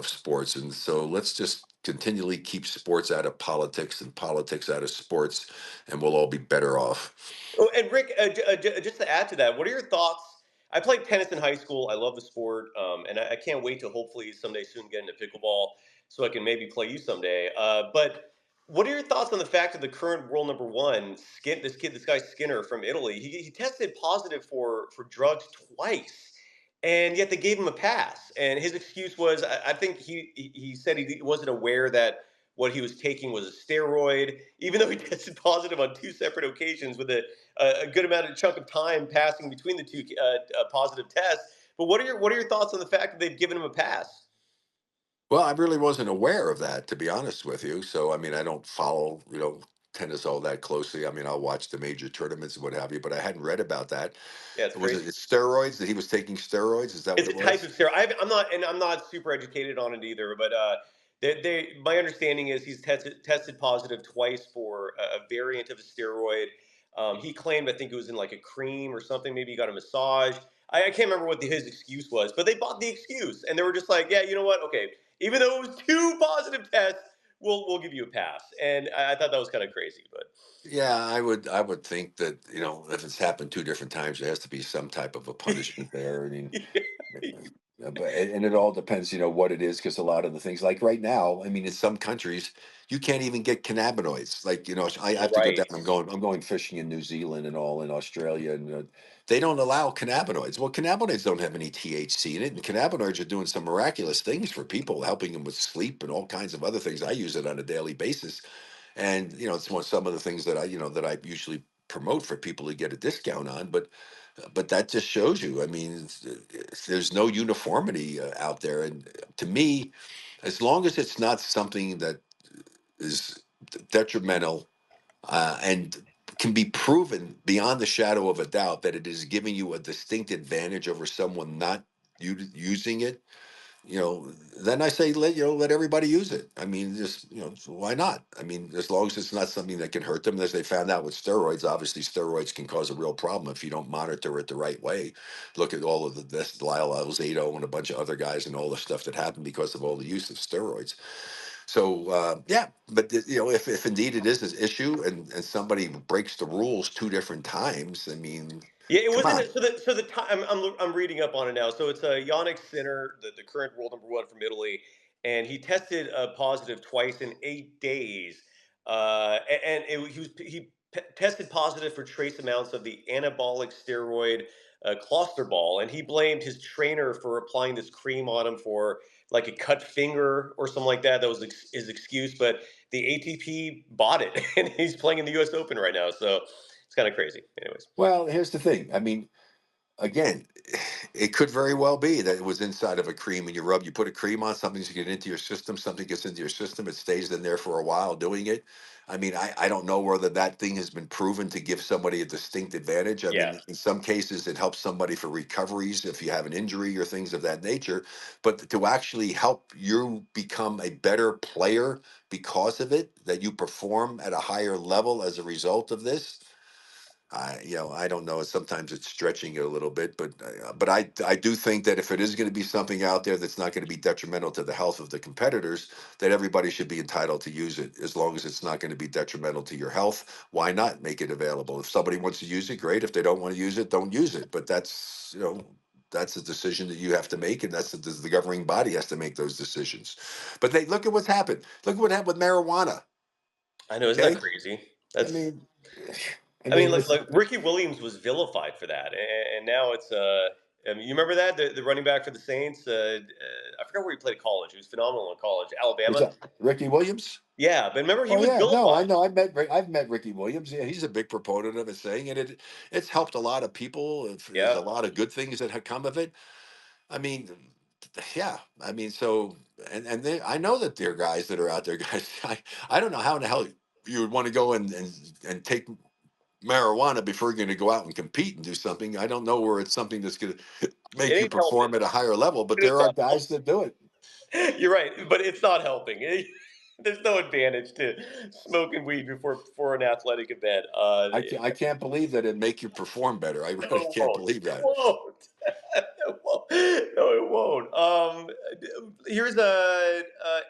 sports. And so let's just continually keep sports out of politics and politics out of sports, and we'll all be better off. Oh, and Rick, just to add to that, what are your thoughts? I played tennis in high school. I love the sport, and I can't wait to hopefully someday soon get into pickleball so I can maybe play you someday. But what are your thoughts on the fact that the current world number one, this guy Skinner from Italy, he tested positive for drugs twice, and yet they gave him a pass. And his excuse was, I think he said he wasn't aware that what he was taking was a steroid, even though he tested positive on 2 separate occasions with a good amount of chunk of time passing between the 2 positive tests. But what are your thoughts on the fact that they've given him a pass? Well, I really wasn't aware of that, to be honest with you. So, I mean, I don't follow, tennis all that closely. I mean, I'll watch the major tournaments and what have you, but I hadn't read about that. Yeah, it's Was it crazy. steroids that he was taking steroids? Is that what It's it a type was? of steroid. I'm not super educated on it either. But my understanding is he's tested positive twice for a variant of a steroid. He claimed, I think it was in like a cream or something. Maybe he got a massage. I can't remember what his excuse was, but they bought the excuse and they were just like, yeah, you know what? Okay, even though it was 2 positive tests, we'll give you a pass. And I thought that was kind of crazy, but Yeah, I would think that, if it's happened 2 different times, there has to be some type of a punishment there. I mean, but and it all depends, what it is, because a lot of the things, like right now, I mean, in some countries, you can't even get cannabinoids. Like, I have to go down. right. I'm going fishing in New Zealand and all in Australia, and they don't allow cannabinoids. Well, cannabinoids don't have any THC in it, and cannabinoids are doing some miraculous things for people, helping them with sleep and all kinds of other things. I use it on a daily basis, and it's some of the things that I usually promote for people to get a discount on. But that just shows you. I mean, there's no uniformity out there, and to me, as long as it's not something that is detrimental and can be proven beyond the shadow of a doubt that it is giving you a distinct advantage over someone not using it, you know, then I say let everybody use it. I mean, just so why not? I mean, as long as it's not something that can hurt them. As they found out with steroids, obviously steroids can cause a real problem if you don't monitor it the right way. Look at all of this Lyle Alzado and a bunch of other guys and all the stuff that happened because of all the use of steroids. So yeah, but if indeed it is an issue and somebody breaks the rules 2 different times, I mean, Yeah, it come wasn't on. so the time I'm reading up on it now. So it's Yannick Sinner, the current world number 1 from Italy, and he tested positive twice in 8 days. He tested positive for trace amounts of the anabolic steroid ball, and he blamed his trainer for applying this cream on him for like a cut finger or something like that. That was his excuse, but the ATP bought it, and he's playing in the U.S. Open right now. So it's kind of crazy. Anyways. Well, here's the thing. I mean, again, it could very well be that it was inside of a cream and you put a cream on something to get into your system, something gets into your system, it stays in there for a while doing it. I mean, I don't know whether that thing has been proven to give somebody a distinct advantage. I Yeah. mean, in some cases, it helps somebody for recoveries if you have an injury or things of that nature. But to actually help you become a better player because of it, that you perform at a higher level as a result of this, I don't know. Sometimes it's stretching it a little bit, but I do think that if it is going to be something out there that's not going to be detrimental to the health of the competitors, that everybody should be entitled to use it as long as it's not going to be detrimental to your health. Why not make it available? If somebody wants to use it, great. If they don't want to use it, don't use it. But that's a decision that you have to make, and that's the governing body has to make those decisions. But they look at what's happened. Look at what happened with marijuana. I know, isn't that Okay, crazy? I That's, mean, I I mean, mean, this. like Ricky Williams was vilified for that, and now it's I mean, you remember that the running back for the Saints? I forgot where he played at college. He was phenomenal in college, Was Alabama. that Ricky Williams? Yeah, but remember he Oh was yeah, no, I vilified. know. I've met Ricky Williams. Yeah, he's a big proponent of it, saying, and it's helped a lot of people. There's Yeah, a lot of good things that have come of it. I mean, yeah. I mean, so I know that there are guys that are out there, guys. I don't know how in the hell you would want to go and take marijuana before you're going to go out and compete and do something. I don't know where it's something that's going to it make you ain't helping. perform at a higher level, but It is there are not guys helping. that do it. You're right, but it's not helping. There's no advantage to smoking weed before an athletic event. I can't believe that it'd make you perform better. I No, really it can't won't. believe It that. won't. It won't. No, it won't. Here's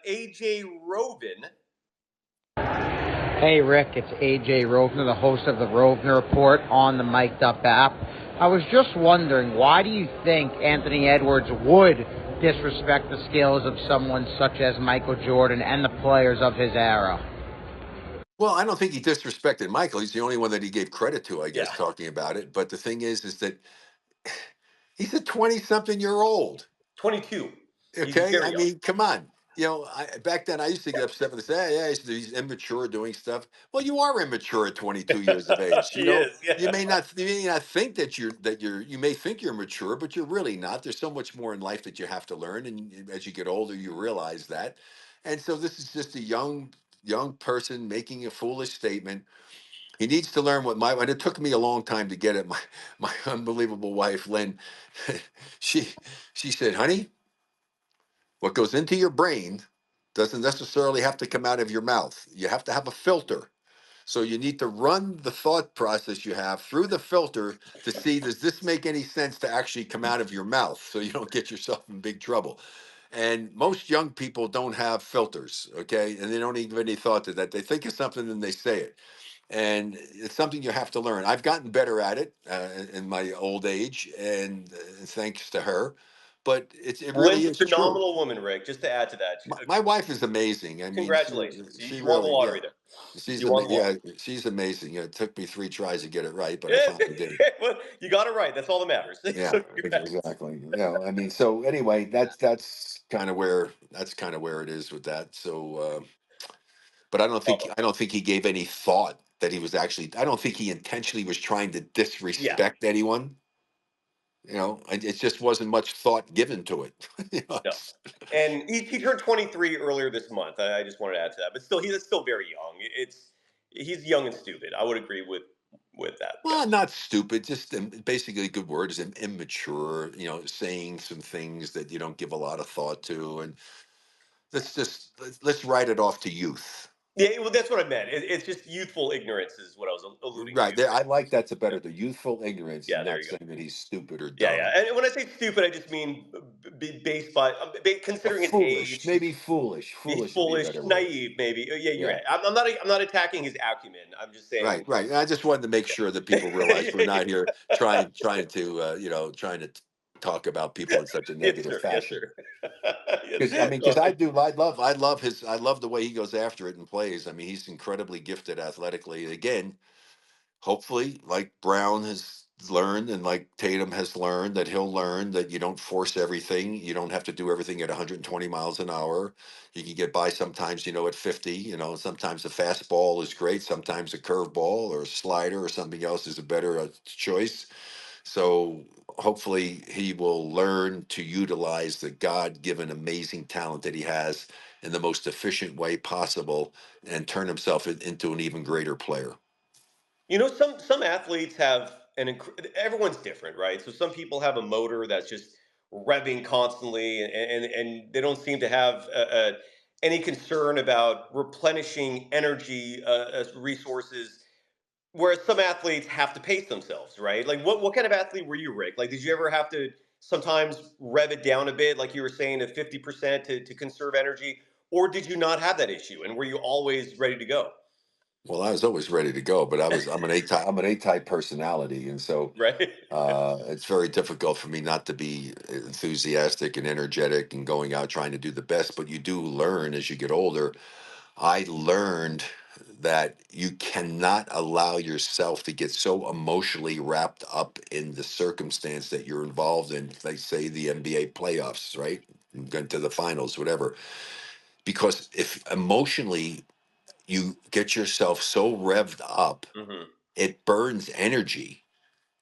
AJ Rovin. Hey Rick, it's AJ Rovner, the host of the Rovner Report on the Mic'd Up app. I was just wondering, why do you think Anthony Edwards would disrespect the skills of someone such as Michael Jordan and the players of his era? Well, I don't think he disrespected Michael. He's the only one that he gave credit to, I guess, Yeah, talking about it. But the thing is that he's a 20-something-year-old. 22. He's Okay, I very young. mean, come on. back then I used to get upset with this. Hey, yeah, he's immature doing stuff. Well, you are immature at 22 years of age. He is. Yeah. You may not think you may think you're mature, but you're really not. There's so much more in life that you have to learn, and as you get older, you realize that. And so this is just a young person making a foolish statement. He needs to learn and it took me a long time to get it. My unbelievable wife, Lynn, she she said, honey, what goes into your brain doesn't necessarily have to come out of your mouth. You have to have a filter. So you need to run the thought process you have through the filter to see, does this make any sense to actually come out of your mouth so you don't get yourself in big trouble. And most young people don't have filters, okay? And they don't even give any thought to that. They think of something and they say it. And it's something you have to learn. I've gotten better at it in my old age, and thanks to her. But it really Lynn's a is true. phenomenal woman, Rick. Just to add to that, My wife is amazing. I mean, congratulations. she You won the really, yeah, lottery there. You won the yeah, lottery. she's amazing. It took me 3 tries to get it right, but I Yeah, finally did. well, you got it right. That's all that matters. Yeah, So congrats. exactly. I mean, so anyway, that's kind of where it is with that. So, but I don't think he gave any thought that he was actually. I don't think he intentionally was trying to Yeah, disrespect anyone. It just wasn't much thought given to it. no. And he turned 23 earlier this month. I just wanted to add to that, but still, he's still very young. He's young and stupid. I would agree with that. Yeah. Well, not stupid, just basically a good word is immature, saying some things that you don't give a lot of thought to. And let's write it off to youth. Yeah, well, that's what I meant. It's just youthful ignorance is what I was alluding Right to. there. I like that's a better, the youthful ignorance, Yeah, and there not you go. saying that he's stupid or Yeah, dumb. yeah. And when I say stupid, I just mean based by considering his Foolish, age. maybe foolish. He's Foolish would be a foolish, better word. naive, maybe. Yeah, you're Yeah. right. I'm not attacking his acumen. I'm just Right, saying. right. And I just wanted to make sure that people realize we're not here trying to talk about people in such a Yes, negative sir. Yes, fashion. sir. Because I love the way he goes after it and plays. I mean, he's incredibly gifted athletically. Again, hopefully, like Brown has learned and like Tatum has learned, that he'll learn that you don't force everything. You don't have to do everything at 120 miles an hour. You can get by sometimes, at 50. Sometimes a fastball is great. Sometimes a curveball or a slider or something else is a better choice. So hopefully he will learn to utilize the God-given amazing talent that he has in the most efficient way possible and turn himself into an even greater player. Some athletes have everyone's different, right? So some people have a motor that's just revving constantly, and they don't seem to have any concern about replenishing energy resources. Whereas some athletes have to pace themselves, right? Like what kind of athlete were you, Rick? Like, did you ever have to sometimes rev it down a bit, like you were saying, to 50% to conserve energy, or did you not have that issue, and were you always ready to go? Well, I was always ready to go, but I'm an A-type personality, and so Right? it's very difficult for me not to be enthusiastic and energetic and going out trying to do the best. But you do learn as you get older. I learned that you cannot allow yourself to get so emotionally wrapped up in the circumstance that you're involved in, like say the NBA playoffs, right? Going to the finals, whatever. Because if emotionally you get yourself so revved up, Hmm. it burns energy.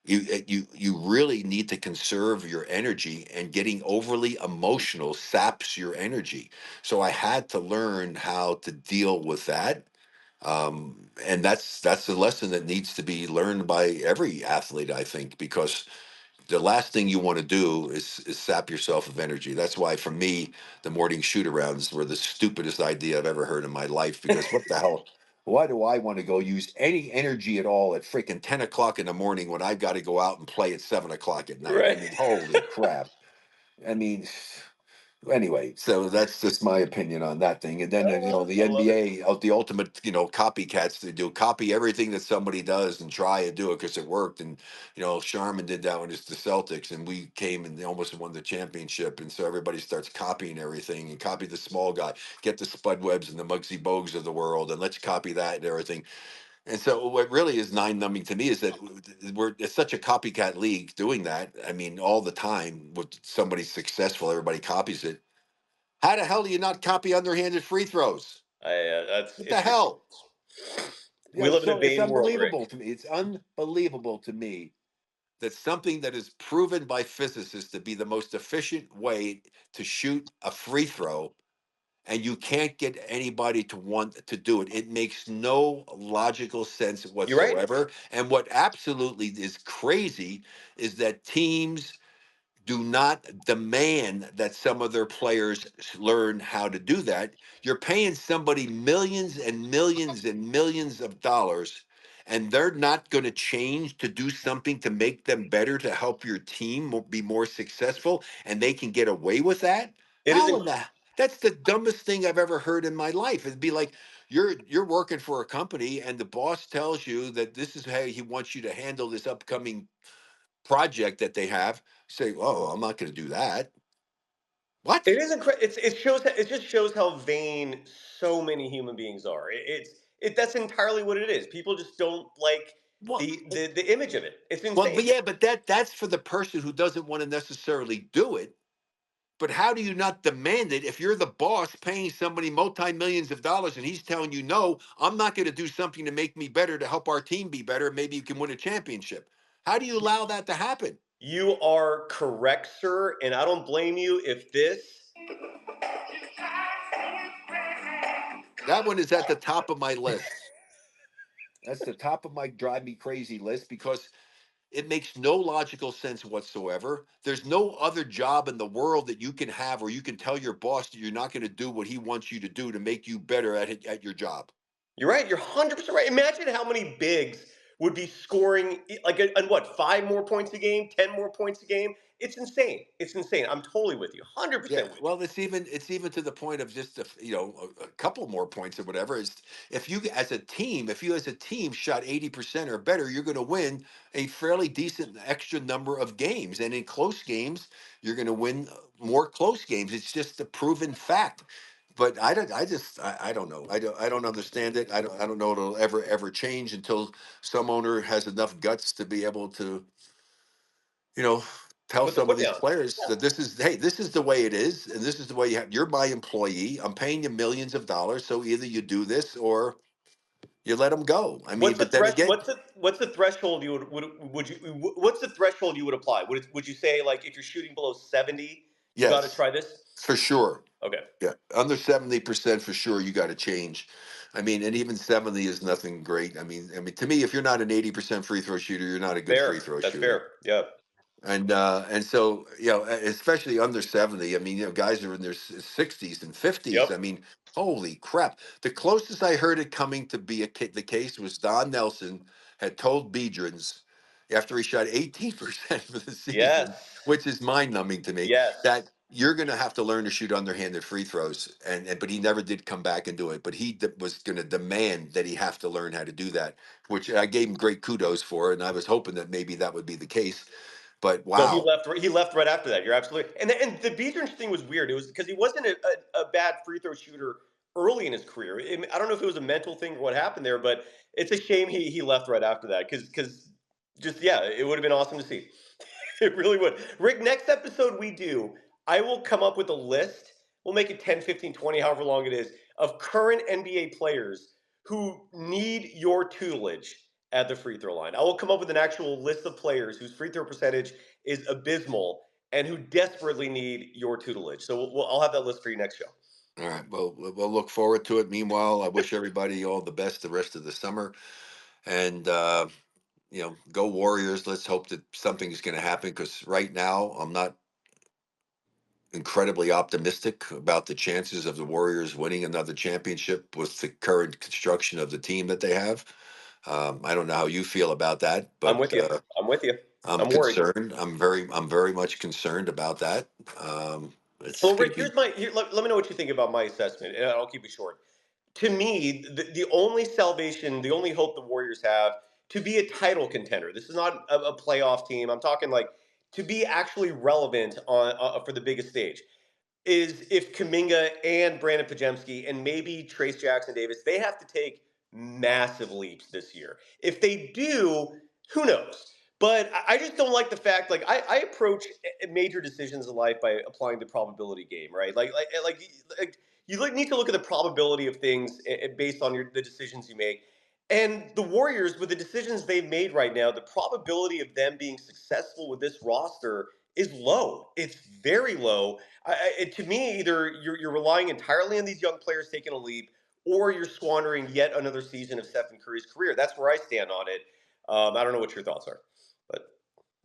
You really need to conserve your energy, and getting overly emotional saps your energy. So I had to learn how to deal with that, and that's a lesson that needs to be learned by every athlete, I think, because the last thing you want to do is sap yourself of energy. That's why for me, the morning shoot arounds were the stupidest idea I've ever heard in my life. Because what the hell? Why do I want to go use any energy at all at freaking 10 o'clock in the morning when I've got to go out and play at 7 o'clock at night? I Right. mean, holy crap. I mean, anyway, so that's just my opinion on that thing. And then I love it. the I love it. NBA, the ultimate, copycats, they do copy everything that somebody does and try and do it because it worked. And Sharman did that when it's the Celtics, and we came and they almost won the championship. And so everybody starts copying everything and copy the small guy, get the Spud Webbs and the Muggsy Bogues of the world, and let's copy that and everything. And so what really is mind numbing to me is that it's such a copycat league doing that. I mean, all the time with somebody successful, everybody copies it. How the hell do you not copy underhanded free throws? What the hell? We live in a So it's vain world, Rick. unbelievable to me. It's unbelievable to me that something that is proven by physicists to be the most efficient way to shoot a free throw, and you can't get anybody to want to do it. It makes no logical sense You're right. whatsoever. And what absolutely is crazy is that teams do not demand that some of their players learn how to do that. You're paying somebody millions and millions and millions of dollars, and they're not going to change to do something to make them better, to help your team be more successful, and they can get away with that. It How isn't. in the That's the dumbest thing I've ever heard in my life. It'd be like you're working for a company and the boss tells you that this is how he wants you to handle this upcoming project that they have. Say, oh, I'm not going to do that. What? It is incredible. It just shows how vain so many human beings are. That's entirely what it is. People just don't like Well, the image of it. It's well, but insane. yeah, but that's for the person who doesn't want to necessarily do it. But how do you not demand it if you're the boss paying somebody multi-millions of dollars and he's telling you, no, I'm not going to do something to make me better, to help our team be better. Maybe you can win a championship. How do you allow that to happen? You are correct, sir, and I don't blame you if this. That one is at the top of my list. That's the top of my drive me crazy list because it makes no logical sense whatsoever. There's no other job in the world that you can have where you can tell your boss that you're not going to do what he wants you to do to make you better at your job. You're right. You're 100% right. Imagine how many bigs would be scoring like and what 5 more points a game, 10 more points a game. It's insane. It's insane. I'm totally with you. 100% Yeah, with you. well, it's even to the point of just a couple more points or whatever. Is if you as a team shot 80% or better, you're going to win a fairly decent extra number of games, and in close games, you're going to win more close games. It's just a proven fact. But I don't know. I don't understand it. I don't know it'll ever change until some owner has enough guts to be able to you know, tell Put the some of foot these down. players Yeah. that this is the way it is, and this is the way you're my employee. I'm paying you millions of dollars, so either you do this or you let them go. I mean, What's the but then thresh? again, What's the threshold you would you? What's the threshold you would apply? Would you say like if you're shooting below 70, you got to yes, try this? for sure. Okay, Yeah, under 70% for sure, you got to change. I mean, and even 70 is nothing great. I mean, to me, if you're not an 80% free throw shooter, you're not a good fair. free throw That's shooter. fair. Yeah. And so especially under 70. I mean, guys are in their 60s and 50s. Yep. I mean, holy crap! The closest I heard it coming to be the case was Don Nelson had told Biedrins after he shot 18% for the Yes. season, which is mind-numbing to me, Yes. that you're going to have to learn to shoot underhanded free throws. And but he never did come back and do it. But he was going to demand that he have to learn how to do that, which I gave him great kudos for, and I was hoping that maybe that would be the case. But No, wow. he left right after that. You're absolutely and the Beatrice thing was weird. It was because he wasn't a bad free throw shooter early in his career. I don't know if it was a mental thing or what happened there, but it's a shame he left right after that because just yeah, it would have been awesome to see. It really would. Rick, next episode we do, I will come up with a list. We'll make it 10, 15, 20, however long it is, of current NBA players who need your tutelage at the free throw line. I will come up with an actual list of players whose free throw percentage is abysmal and who desperately need your tutelage. So I'll have that list for you next show. All right. Well, we'll look forward to it. Meanwhile, I wish everybody all the best the rest of the summer. And, go Warriors. Let's hope that something is going to happen because right now I'm not incredibly optimistic about the chances of the Warriors winning another championship with the current construction of the team that they have. I don't know how you feel about that, I'm but with you. I'm with you. I'm I'm worried. concerned. I'm very much concerned about that. It's Well, going Rick, to be. let me know what you think about my assessment, and I'll keep it short. To me, the only salvation, the only hope the Warriors have to be a title contender. This is not a playoff team. I'm talking like to be actually relevant on for the biggest stage is if Kuminga and Brandin Podziemski and maybe Trace Jackson Davis, they have to take massive leaps this year. If they do, who knows? But I just don't like the fact, like I approach major decisions in life by applying the probability game, right? Like you need to look at the probability of things based on the decisions you make. And the Warriors, with the decisions they've made right now, the probability of them being successful with this roster is low. It's very low. To me, either you're relying entirely on these young players taking a leap, or you're squandering yet another season of Stephen Curry's career. That's where I stand on it. I don't know what your thoughts are. But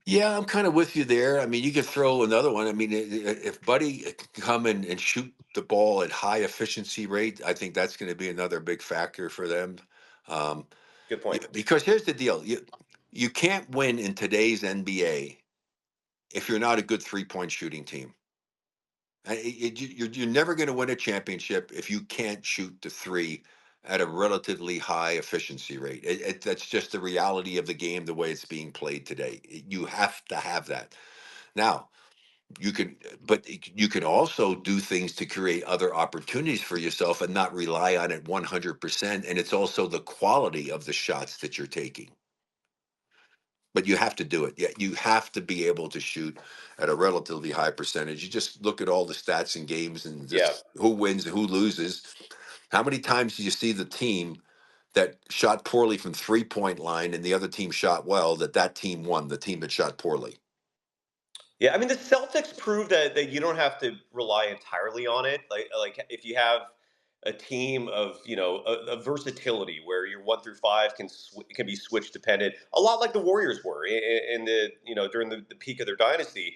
Yeah, I'm kind of with you there. I mean, you could throw another one. I mean, if Buddy can come and shoot the ball at high efficiency rate, I think that's going to be another big factor for them. Um, good point. because here's the deal: you can't win in today's NBA if you're not a good 3-point shooting team. You're never going to win a championship if you can't shoot the three at a relatively high efficiency rate. That's just the reality of the game, the way it's being played today. You have to have that. Now, but you can also do things to create other opportunities for yourself and not rely on it 100%. And it's also the quality of the shots that you're taking. But you have to do it. Yeah, you have to be able to shoot at a relatively high percentage. You just look at all the stats in games and Yeah. just who wins and who loses. How many times do you see the team that shot poorly from 3-point line and the other team shot well, that team won, the team that shot poorly? Yeah, I mean the Celtics prove that you don't have to rely entirely on it. Like if you have a team of a versatility where your 1 through 5 can be switch dependent, a lot like the Warriors were in the during the peak of their dynasty.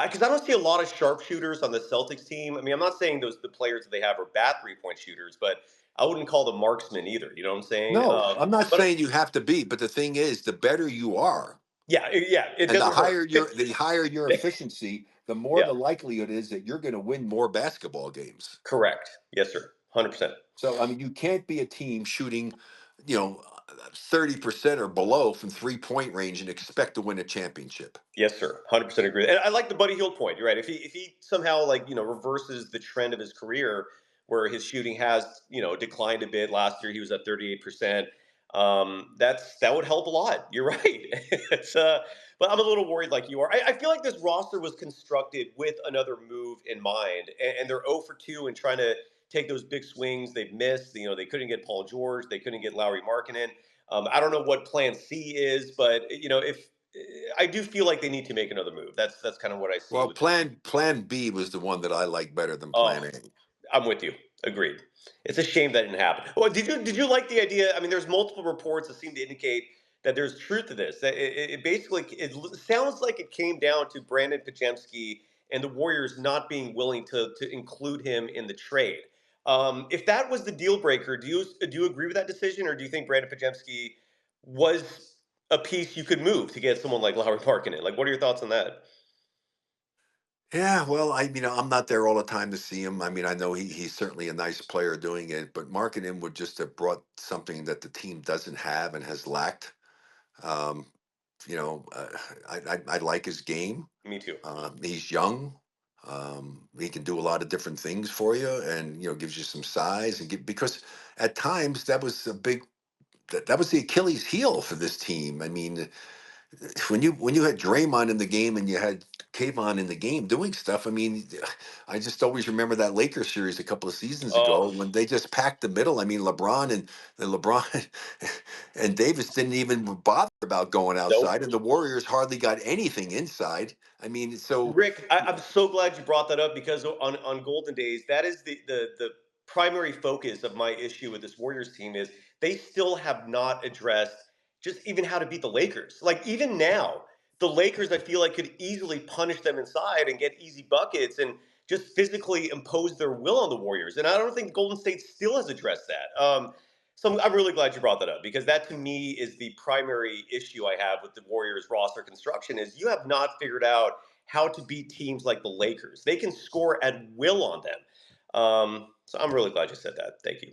Because I don't see a lot of sharpshooters on the Celtics team. I mean, I'm not saying the players that they have are bad 3-point shooters, but I wouldn't call them marksmen either. You know what I'm saying? No, I'm not But saying you have to be, but the thing is, the better you are, yeah, it and doesn't hurt. the higher your efficiency, the more Yeah, the likelihood is that you're going to win more basketball games. correct. Yes, sir. 100%. So I mean, you can't be a team shooting, 30% or below from 3-point range and expect to win a championship. Yes, sir. 100% agree. And I like the Buddy Hield point. You're right. If he somehow reverses the trend of his career, where his shooting has declined a bit. Last year he was at 38%. That would help a lot. You're right. It's but I'm a little worried, like you are. I feel like this roster was constructed with another move in mind, and they're 0 for 2 in trying to take those big swings they've missed. They couldn't get Paul George. They couldn't get Lauri Markkanen. I don't know what Plan C is, but if I do feel like they need to make another move. That's kind of what I see Well, with this. Plan B was the one that I like better than Plan Oh, A. I'm with you. Agreed. It's a shame that didn't happen. Well, did you like the idea? I mean, there's multiple reports that seem to indicate that there's truth to this. That it basically sounds like it came down to Brandin Podziemski and the Warriors not being willing to include him in the trade. If that was the deal breaker, do you agree with that decision, or do you think Brandin Podziemski was a piece you could move to get someone like Lauri Markkanen? Like, what are your thoughts on that? Yeah, well, I'm not there all the time to see him. I mean, I know he's certainly a nice player doing it, but marking him would just have brought something that the team doesn't have and has lacked. Um, you know, uh, I like his game. Me too. He's young. He can do a lot of different things for you, and gives you some size because at times that was a big that was the Achilles heel for this team. I mean, when you had Draymond in the game and you had Kayvon in the game doing stuff, I mean, I just always remember that Lakers series a couple of seasons Oh, ago when they just packed the middle. I mean, LeBron and Davis didn't even bother about going nope. outside, and the Warriors hardly got anything inside. I mean, so Rick, I'm so glad you brought that up because on Golden Days, that is the primary focus of my issue with this Warriors team is they still have not addressed just even how to beat the Lakers. Like even now, the Lakers I feel like could easily punish them inside and get easy buckets and just physically impose their will on the Warriors. And I don't think Golden State still has addressed that. So I'm really glad you brought that up because that to me is the primary issue I have with the Warriors roster construction is you have not figured out how to beat teams like the Lakers. They can score at will on them. So I'm really glad you said that. Thank you.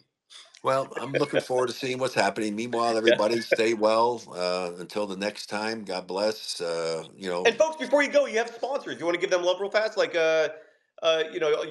well, I'm looking forward to seeing what's happening. Meanwhile, Yeah. everybody stay well until the next time. God bless. And folks, before you go, you have sponsors. You want to give them love real fast, like you know,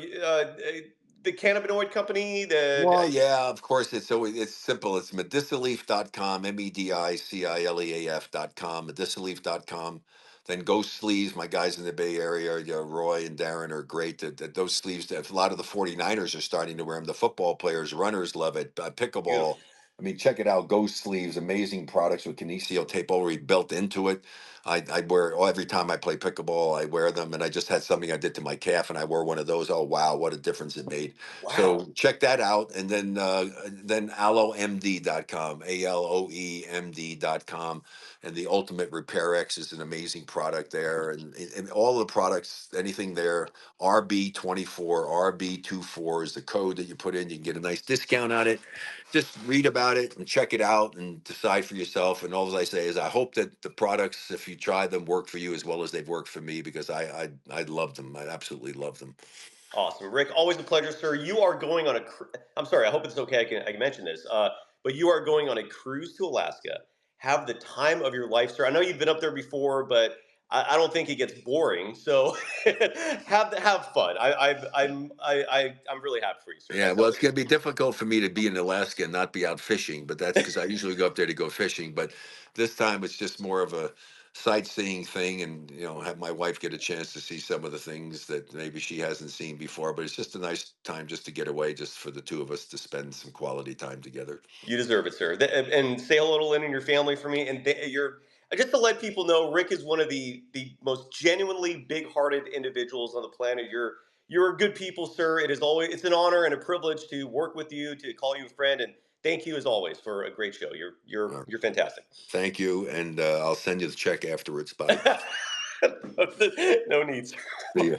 the cannabinoid company? Well, yeah, of course. It's simple. It's medicilleaf.com, medicileaf.com, medicilleaf.com. Then Ghost Sleeves, my guys in the Bay Area, Roy and Darren are great. Those sleeves, a lot of the 49ers are starting to wear them. The football players, runners love it. Pickleball. Beautiful. I mean, check it out. Ghost Sleeves, amazing products with kinesio tape already built into it. I wear every time I play pickleball, I wear them. And I just had something I did to my calf and I wore one of those. Oh, wow, what a difference it made. Wow. So check that out. And then AloeMD.com, ALOEMD.com. And the Ultimate Repair X is an amazing product there. And all the products, anything there, RB24, RB24 is the code that you put in. You can get a nice discount on it. Just read about it and check it out and decide for yourself. And all I say is I hope that the products, if you try them, work for you as well as they've worked for me, because I love them. I absolutely love them. Awesome, Rick. Always a pleasure, sir. You are going on a. I'm sorry. I hope it's okay. I can mention this. But you are going on a cruise to Alaska. Have the time of your life, sir. I know you've been up there before, but I don't think it gets boring. So have fun. I'm really happy for you, sir. Yeah, That well, sounds it's going to be difficult for me to be in Alaska and not be out fishing, but that's because I usually go up there to go fishing. But this time it's just more of a sightseeing thing, and have my wife get a chance to see some of the things that maybe she hasn't seen before. But it's just a nice time just to get away, just for the two of us to spend some quality time together. You deserve it, sir. And say hello to Lynn and your family for me. And you're just to let people know, Rick is one of the most genuinely big-hearted individuals on the planet. You're good people, sir. It's an honor and a privilege to work with you, to call you a friend, and thank you as always for a great show. You're fantastic. Thank you, and I'll send you the check afterwards. Bye. No need, sir. See you.